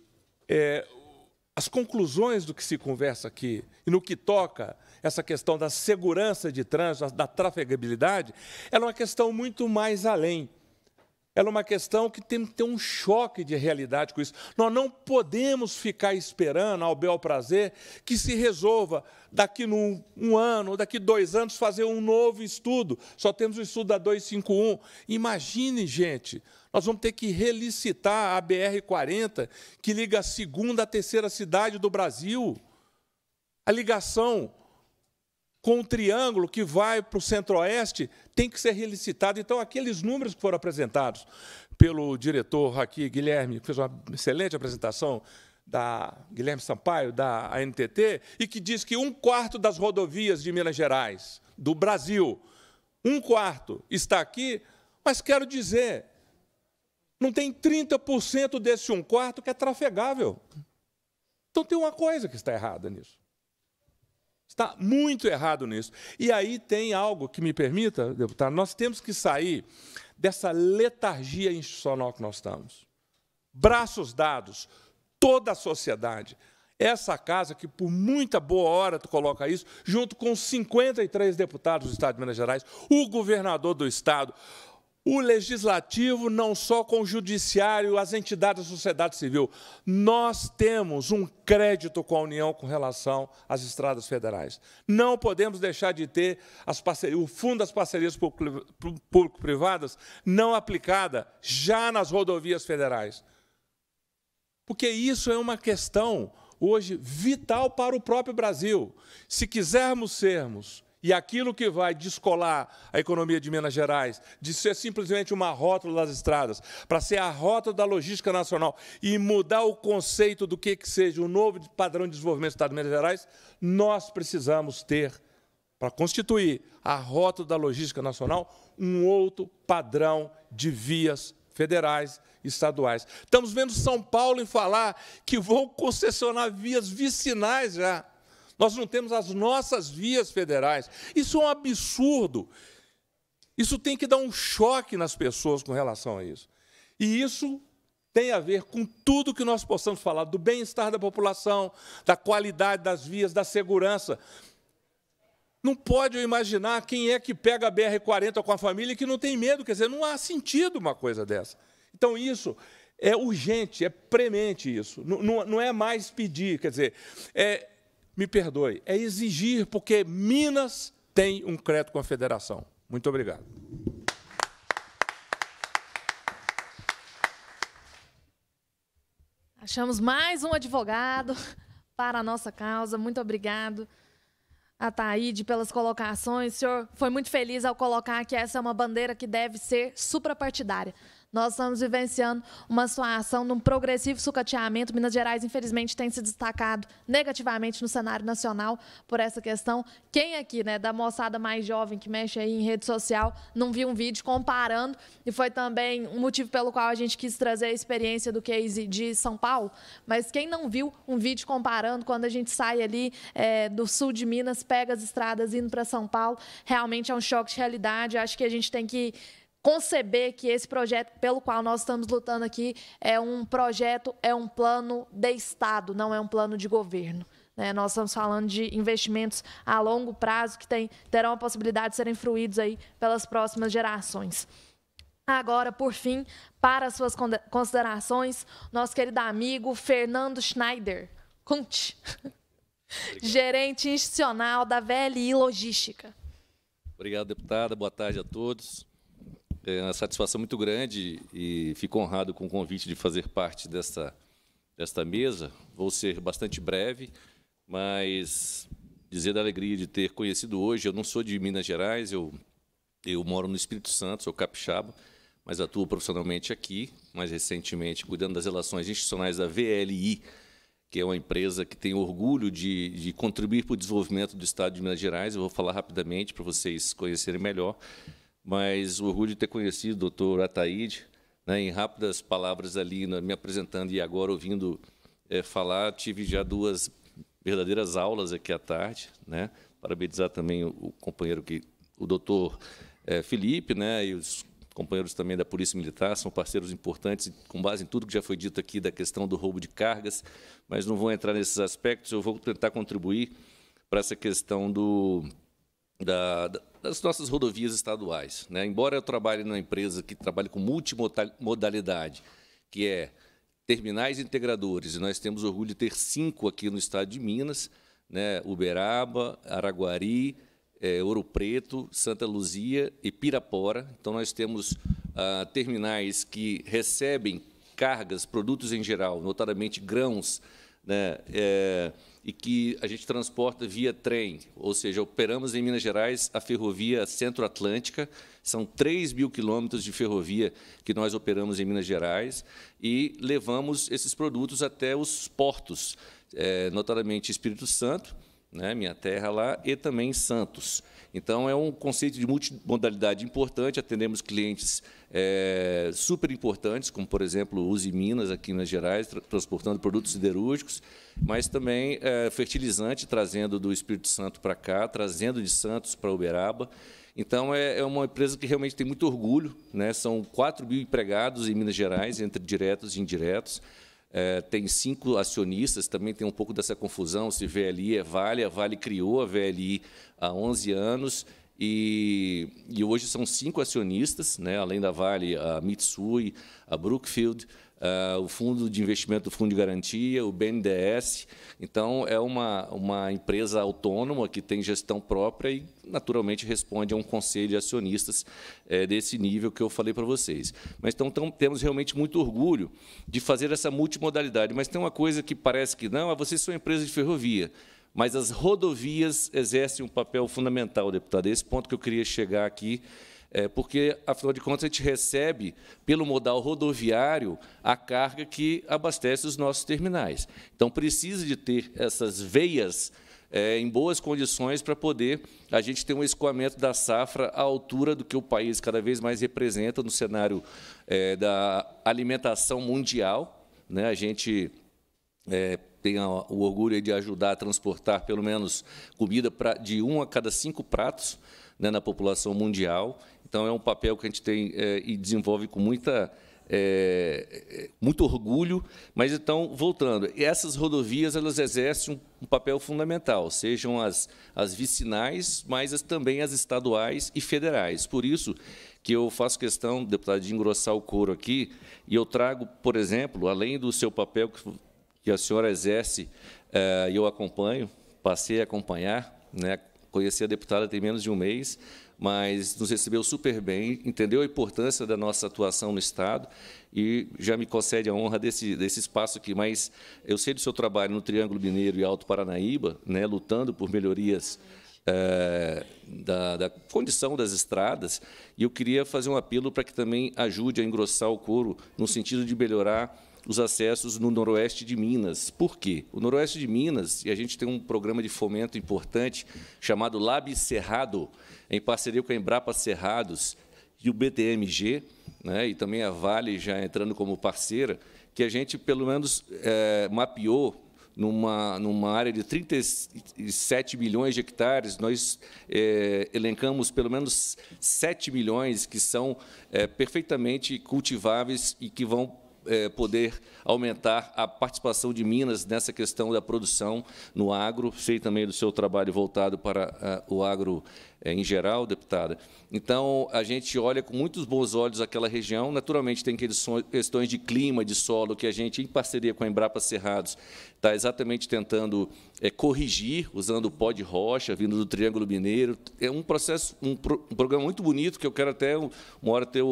as conclusões do que se conversa aqui, e no que toca essa questão da segurança de trânsito, da trafegabilidade, ela é uma questão muito mais além. Ela é uma questão que tem que ter um choque de realidade com isso. Nós não podemos ficar esperando, ao bel prazer, que se resolva daqui um ano, daqui 2 anos, fazer um novo estudo. Só temos o estudo da 251. Imagine, gente, nós vamos ter que relicitar a BR-40, que liga a 2ª à 3ª cidade do Brasil. A ligação com o triângulo que vai para o centro-oeste tem que ser relicitado. Então, aqueles números que foram apresentados pelo diretor aqui, Guilherme, que fez uma excelente apresentação, Guilherme Sampaio, da ANTT, e que diz que 1/4 das rodovias de Minas Gerais, do Brasil, 1/4 está aqui, mas quero dizer, não tem 30% desse 1/4 que é trafegável. Então, tem uma coisa que está errada nisso. Está muito errado nisso. E aí tem algo que me permita, deputado, nós temos que sair dessa letargia institucional que nós estamos. Braços dados, toda a sociedade. Essa casa que, por muita boa hora, tu coloca isso, junto com 53 deputados do Estado de Minas Gerais, o governador do Estado, o Legislativo, não só com o Judiciário, as entidades da sociedade civil. Nós temos um crédito com a União com relação às estradas federais. Não podemos deixar de ter as parcerias, o Fundo das Parcerias Público-Privadas não aplicada já nas rodovias federais. Porque isso é uma questão, hoje, vital para o próprio Brasil. Se quisermos sermos... E aquilo que vai descolar a economia de Minas Gerais, de ser simplesmente uma rótula das estradas, para ser a rota da logística nacional e mudar o conceito do que seja o novo padrão de desenvolvimento do Estado de Minas Gerais, nós precisamos ter, para constituir a rota da logística nacional, um outro padrão de vias federais e estaduais. Estamos vendo São Paulo em falar que vão concessionar vias vicinais já. Nós não temos as nossas vias federais. Isso é um absurdo. Isso tem que dar um choque nas pessoas com relação a isso. E isso tem a ver com tudo que nós possamos falar, do bem-estar da população, da qualidade das vias, da segurança. Não pode eu imaginar quem é que pega a BR-40 com a família e que não tem medo. Quer dizer, não há sentido uma coisa dessa. Então, isso é urgente, é premente isso. Não é mais pedir, quer dizer... Me perdoe, é exigir, porque Minas tem um crédito com a federação. Muito obrigado. Achamos mais um advogado para a nossa causa. Muito obrigado, Ataíde, pelas colocações. O senhor foi muito feliz ao colocar que essa é uma bandeira que deve ser suprapartidária. Nós estamos vivenciando uma situação de um progressivo sucateamento. Minas Gerais, infelizmente, tem se destacado negativamente no cenário nacional por essa questão. Quem aqui, né, da moçada mais jovem que mexe aí em rede social, não viu um vídeo comparando, e foi também um motivo pelo qual a gente quis trazer a experiência do case de São Paulo, mas quem não viu um vídeo comparando, quando a gente sai ali do sul de Minas, pega as estradas indo para São Paulo, realmente é um choque de realidade. Eu acho que a gente tem que conceber que esse projeto pelo qual nós estamos lutando aqui é um projeto, é um plano de Estado, não é um plano de governo. Nós estamos falando de investimentos a longo prazo que terão a possibilidade de serem fruídos aí pelas próximas gerações. Agora, por fim, para as suas considerações, nosso querido amigo Fernando Schneider, gerente institucional da VLI Logística. Obrigado, deputada. Boa tarde a todos. É uma satisfação muito grande e fico honrado com o convite de fazer parte desta mesa. Vou ser bastante breve, mas dizer da alegria de ter conhecido hoje. Eu não sou de Minas Gerais, eu moro no Espírito Santo, sou capixaba, mas atuo profissionalmente aqui, mais recentemente cuidando das relações institucionais da VLI, que é uma empresa que tem orgulho de contribuir para o desenvolvimento do Estado de Minas Gerais. Eu vou falar rapidamente para vocês conhecerem melhor, mas o orgulho de ter conhecido o doutor Ataíde, né, em rápidas palavras ali, me apresentando e agora ouvindo falar, tive já 2 verdadeiras aulas aqui à tarde, né? Parabenizar também o companheiro, o doutor Felipe, né, e os companheiros também da Polícia Militar, são parceiros importantes, com base em tudo que já foi dito aqui da questão do roubo de cargas, mas não vou entrar nesses aspectos, eu vou tentar contribuir para essa questão das nossas rodovias estaduais, né? Embora eu trabalhe numa empresa que trabalha com multimodalidade, que é terminais integradores, e nós temos orgulho de ter 5 aqui no estado de Minas, né? Uberaba, Araguari, Ouro Preto, Santa Luzia e Pirapora. Então, nós temos terminais que recebem cargas, produtos em geral, notadamente grãos, né, e que a gente transporta via trem, ou seja, operamos em Minas Gerais a ferrovia Centro-Atlântica, são 3.000 quilômetros de ferrovia que nós operamos em Minas Gerais e levamos esses produtos até os portos, notadamente Espírito Santo, né, minha terra lá, e também Santos. Então, é um conceito de multimodalidade importante, atendemos clientes super importantes, como, por exemplo, o Uzi Minas, aqui em Minas Gerais, transportando produtos siderúrgicos, mas também fertilizante, trazendo do Espírito Santo para cá, trazendo de Santos para Uberaba. Então, é uma empresa que realmente tem muito orgulho, né? São 4.000 empregados em Minas Gerais, entre diretos e indiretos. Tem 5 acionistas, também tem um pouco dessa confusão, se VLI é Vale, a Vale criou a VLI há 11 anos, e hoje são 5 acionistas, né, além da Vale, a Mitsui, a Brookfield, o Fundo de Investimento do Fundo de Garantia, o BNDES. Então, é uma empresa autônoma que tem gestão própria e, naturalmente, responde a um conselho de acionistas desse nível que eu falei para vocês. Mas, então, temos realmente muito orgulho de fazer essa multimodalidade. Mas tem uma coisa que parece que não, vocês são empresa de ferrovia, mas as rodovias exercem um papel fundamental, deputado. É esse ponto que eu queria chegar aqui, porque, afinal de contas, a gente recebe, pelo modal rodoviário, a carga que abastece os nossos terminais. Então, precisa de ter essas veias em boas condições para poder a gente ter um escoamento da safra à altura do que o país cada vez mais representa no cenário da alimentação mundial, né? A gente tem o orgulho de ajudar a transportar, pelo menos, comida de 1 a cada 5 pratos, né, na população mundial. Então, é um papel que a gente tem e desenvolve com muito orgulho. Mas, então, voltando, essas rodovias elas exercem um papel fundamental, sejam as vicinais, mas também as estaduais e federais. Por isso que eu faço questão, deputado, de engrossar o couro aqui, e eu trago, por exemplo, além do seu papel que a senhora exerce, e eu acompanho, passei a acompanhar, né, conheci a deputada tem menos de um mês, mas nos recebeu super bem, entendeu a importância da nossa atuação no Estado e já me concede a honra desse espaço aqui. Mas eu sei do seu trabalho no Triângulo Mineiro e Alto Paranaíba, né, lutando por melhorias da condição das estradas, e eu queria fazer um apelo para que também ajude a engrossar o couro no sentido de melhorar os acessos no noroeste de Minas. Por quê? O noroeste de Minas, e a gente tem um programa de fomento importante chamado Lab Cerrado, em parceria com a Embrapa Cerrados e o BTMG, né, e também a Vale já entrando como parceira, que a gente, pelo menos, mapeou numa área de 37 milhões de hectares, nós elencamos pelo menos 7 milhões que são perfeitamente cultiváveis e que vão poder aumentar a participação de Minas nessa questão da produção no agro. Sei também do seu trabalho voltado para o agro em geral, deputada. Então, a gente olha com muitos bons olhos aquela região. Naturalmente, tem questões de clima, de solo, que a gente, em parceria com a Embrapa Cerrados, está exatamente tentando corrigir, usando o pó de rocha, vindo do Triângulo Mineiro. É um processo, um programa muito bonito, que eu quero até, uma hora, ter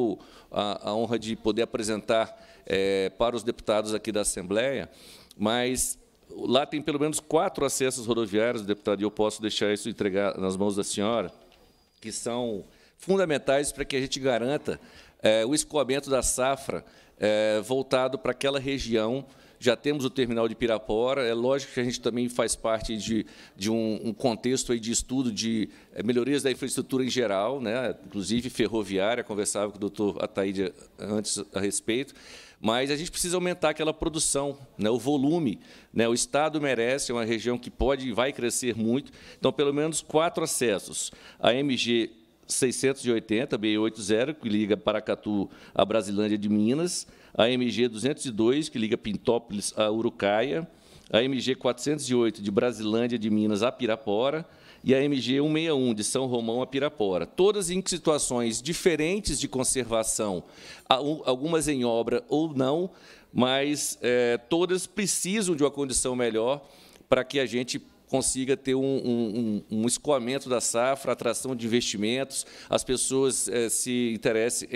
a honra de poder apresentar para os deputados aqui da Assembleia, mas lá tem pelo menos 4 acessos rodoviários, deputado, e eu posso deixar isso entregar nas mãos da senhora, que são fundamentais para que a gente garanta o escoamento da safra voltado para aquela região. Já temos o terminal de Pirapora, é lógico que a gente também faz parte de um contexto aí de estudo de melhorias da infraestrutura em geral, né, inclusive ferroviária, conversava com o doutor Ataíde antes a respeito, mas a gente precisa aumentar aquela produção, né, o volume. Né, o Estado merece, é uma região que pode e vai crescer muito, então, pelo menos 4 acessos. A MG 680, BE80, que liga Paracatu a Brasilândia de Minas, a MG 202, que liga Pintópolis a Urucaia, a MG 408, de Brasilândia de Minas a Pirapora, e a MG 161, de São Romão a Pirapora. Todas em situações diferentes de conservação, algumas em obra ou não, mas todas precisam de uma condição melhor para que a gente consiga ter um escoamento da safra, atração de investimentos, as pessoas se interessem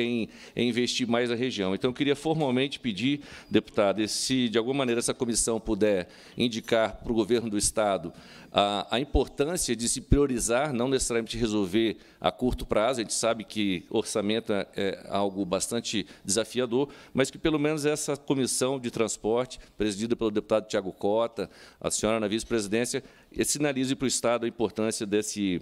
em investir mais na região. Então, eu queria formalmente pedir, deputado, se de alguma maneira essa comissão puder indicar para o governo do Estado a importância de se priorizar, não necessariamente resolver a curto prazo, a gente sabe que orçamento é algo bastante desafiador, mas que pelo menos essa comissão de transporte, presidida pelo deputado Tiago Cota, a senhora na vice-presidência, sinalize para o Estado a importância desse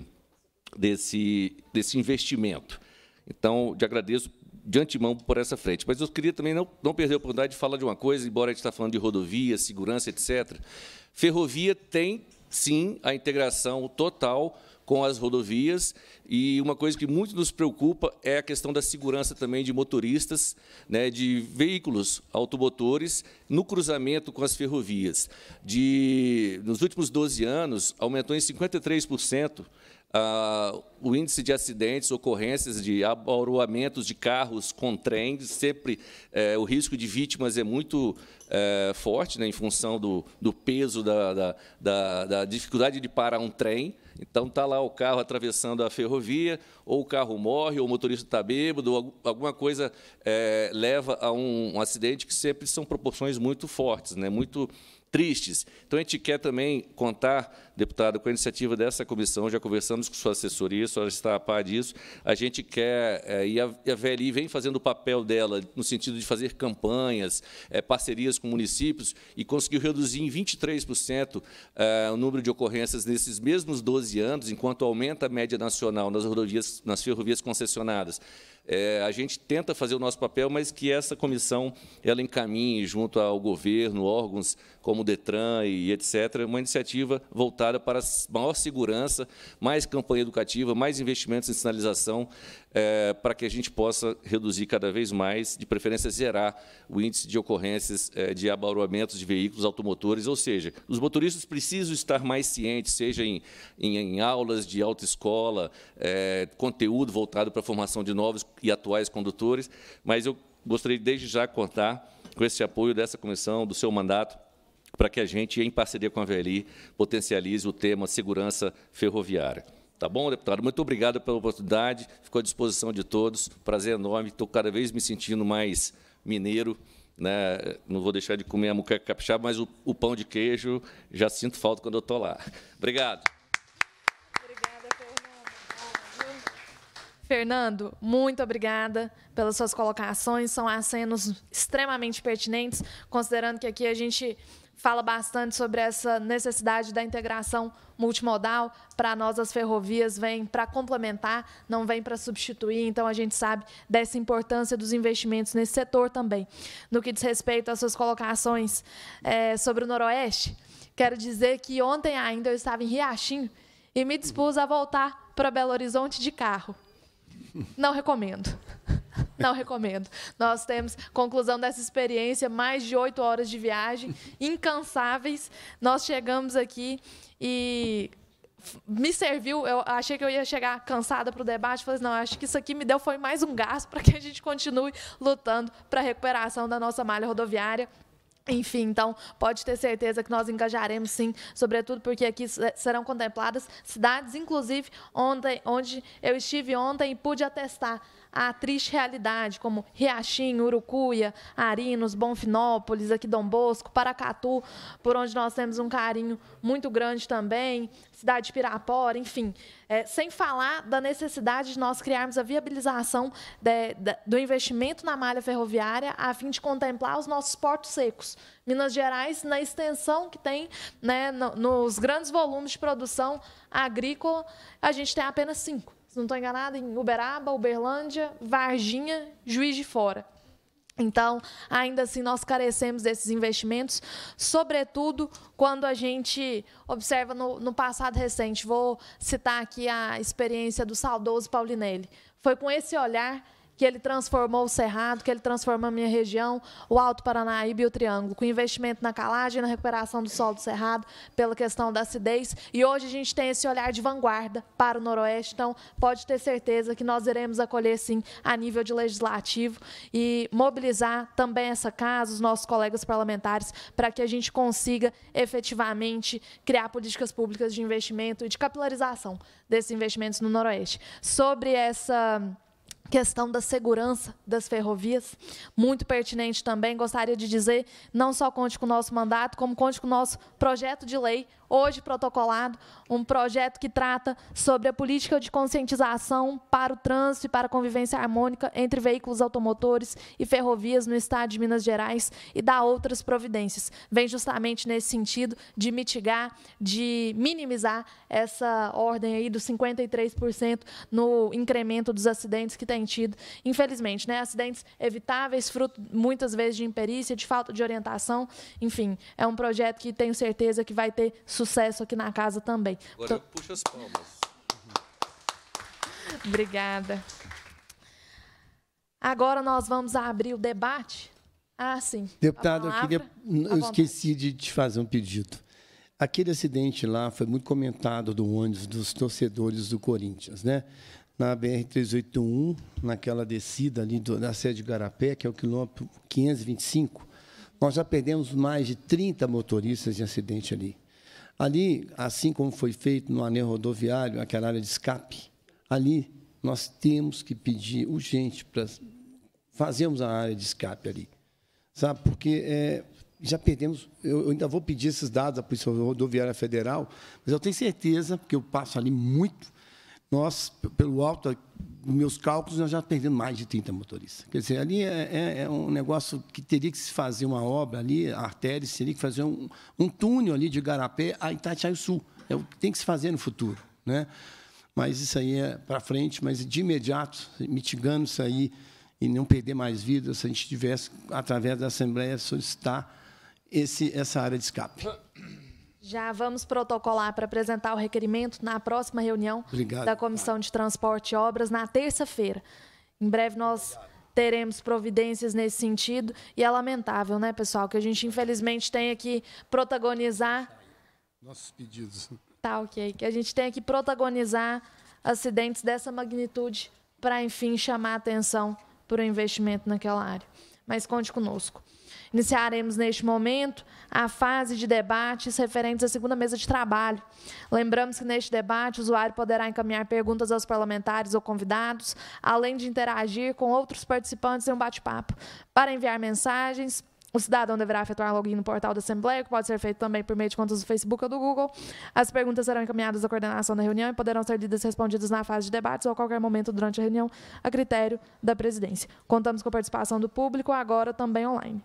investimento. Então, te agradeço de antemão por essa frente. Mas eu queria também não perder a oportunidade de falar de uma coisa, embora a gente está falando de rodovia, segurança, etc. Ferrovia tem, sim, a integração total com as rodovias, e uma coisa que muito nos preocupa é a questão da segurança também de motoristas, né, de veículos automotores no cruzamento com as ferrovias. Nos últimos 12 anos, aumentou em 53% o índice de acidentes, ocorrências de abauroamentos de carros com trem. Sempre o risco de vítimas é muito forte, né, em função do peso, da dificuldade de parar um trem. Então, está lá o carro atravessando a ferrovia, ou o carro morre, ou o motorista está bêbado, ou alguma coisa leva a um acidente, que sempre são proporções muito fortes, né, muito tristes. Então, a gente quer também contar, deputado, com a iniciativa dessa comissão, já conversamos com sua assessoria, a senhora está a par disso, a gente quer, e a VLI vem fazendo o papel dela, no sentido de fazer campanhas, parcerias com municípios, e conseguiu reduzir em 23% o número de ocorrências nesses mesmos 12 anos, enquanto aumenta a média nacional nas rodovias, nas ferrovias concessionadas. A gente tenta fazer o nosso papel, mas que essa comissão ela encaminhe junto ao governo, órgãos como o DETRAN e etc., uma iniciativa voltada para maior segurança, mais campanha educativa, mais investimentos em sinalização, para que a gente possa reduzir cada vez mais, de preferência zerar o índice de ocorrências de abauroamentos de veículos automotores, ou seja, os motoristas precisam estar mais cientes, seja em aulas de autoescola, conteúdo voltado para a formação de novos e atuais condutores, mas eu gostaria desde já contar com esse apoio dessa comissão, do seu mandato, para que a gente, em parceria com a VLI, potencialize o tema segurança ferroviária. Tá bom, deputado? Muito obrigado pela oportunidade, fico à disposição de todos, prazer enorme, estou cada vez me sentindo mais mineiro, né? Não vou deixar de comer a muqueca capixaba, mas o pão de queijo já sinto falta quando eu estou lá. Obrigado. Fernando, muito obrigada pelas suas colocações, são acenos extremamente pertinentes, considerando que aqui a gente fala bastante sobre essa necessidade da integração multimodal. Para nós, as ferrovias vêm para complementar, não vêm para substituir, então a gente sabe dessa importância dos investimentos nesse setor também. No que diz respeito às suas colocações sobre o Noroeste, quero dizer que ontem ainda eu estava em Riachinho e me dispus a voltar para Belo Horizonte de carro. Não recomendo. Não recomendo. Nós temos, conclusão dessa experiência, mais de 8 horas de viagem, incansáveis. Nós chegamos aqui e me serviu, eu achei que eu ia chegar cansada para o debate, falei, não, acho que isso aqui me deu foi mais um gás para que a gente continue lutando para a recuperação da nossa malha rodoviária. Enfim, então, pode ter certeza que nós engajaremos, sim, sobretudo porque aqui serão contempladas cidades, inclusive, onde eu estive ontem e pude atestar a triste realidade, como Riachinho, Urucuia, Arinos, Bonfinópolis, aqui Dom Bosco, Paracatu, por onde nós temos um carinho muito grande também, cidade de Pirapora, enfim. Sem falar da necessidade de nós criarmos a viabilização do investimento na malha ferroviária a fim de contemplar os nossos portos secos. Minas Gerais, na extensão que tem, né, nos grandes volumes de produção agrícola, a gente tem apenas 5. Se não estou enganada, em Uberaba, Uberlândia, Varginha, Juiz de Fora. Então, ainda assim, nós carecemos desses investimentos, sobretudo quando a gente observa no passado recente. Vou citar aqui a experiência do saudoso Paulinelli. Foi com esse olhar que ele transformou o Cerrado, que ele transformou a minha região, o Alto Paranaíba e o Triângulo, com investimento na calagem, na recuperação do solo do Cerrado, pela questão da acidez. E hoje a gente tem esse olhar de vanguarda para o Noroeste, então pode ter certeza que nós iremos acolher, sim, a nível de legislativo e mobilizar também essa casa, os nossos colegas parlamentares, para que a gente consiga efetivamente criar políticas públicas de investimento e de capilarização desses investimentos no Noroeste. Sobre essa questão da segurança das ferrovias, muito pertinente também, gostaria de dizer, não só conte com o nosso mandato, como conte com o nosso projeto de lei, hoje protocolado, um projeto que trata sobre a política de conscientização para o trânsito e para a convivência harmônica entre veículos automotores e ferrovias no estado de Minas Gerais e dá outras providências. Vem justamente nesse sentido de mitigar, de minimizar essa ordem aí dos 53% no incremento dos acidentes que tem tido, infelizmente, né? Acidentes evitáveis, fruto muitas vezes de imperícia, de falta de orientação, enfim, é um projeto que tenho certeza que vai ter sucesso aqui na casa também. Agora eu puxo as palmas. Obrigada. Agora nós vamos abrir o debate. Ah, sim. Deputado, eu esqueci de te fazer um pedido. Aquele acidente lá foi muito comentado do ônibus dos torcedores do Corinthians, né? Na BR-381, naquela descida ali da sede de Igarapé, que é o quilômetro 525, nós já perdemos mais de 30 motoristas em acidente ali. Ali, assim como foi feito no anel rodoviário, aquela área de escape, ali nós temos que pedir urgente para fazermos a área de escape ali, sabe? Porque já perdemos. Eu ainda vou pedir esses dados da Polícia Rodoviária Federal, mas eu tenho certeza, porque eu passo ali muito, nós, pelo alto dos meus cálculos, nós já perdemos mais de 30 motoristas. Quer dizer, ali é um negócio que teria que se fazer uma obra ali, a artéria, teria que fazer um túnel ali de Igarapé a Itatiaia-Sul. É o que tem que se fazer no futuro, né? Mas isso aí é para frente, mas de imediato, mitigando isso aí e não perder mais vidas, se a gente tivesse, através da Assembleia, solicitar essa área de escape. Já vamos protocolar para apresentar o requerimento na próxima reunião da Comissão de Transporte e Obras, na terça-feira. Em breve nós teremos providências nesse sentido. E é lamentável, né, pessoal, que a gente, infelizmente, tenha que protagonizar... Nossos pedidos. Tá, ok. Que a gente tenha que protagonizar acidentes dessa magnitude para, enfim, chamar a atenção para o investimento naquela área. Mas conte conosco. Iniciaremos neste momento a fase de debates referentes à segunda mesa de trabalho. Lembramos que neste debate o usuário poderá encaminhar perguntas aos parlamentares ou convidados, além de interagir com outros participantes em um bate-papo. Para enviar mensagens, o cidadão deverá efetuar login no portal da Assembleia, que pode ser feito também por meio de contas do Facebook ou do Google. As perguntas serão encaminhadas à coordenação da reunião e poderão ser lidas e respondidas na fase de debates ou a qualquer momento durante a reunião, a critério da presidência. Contamos com a participação do público, agora também online.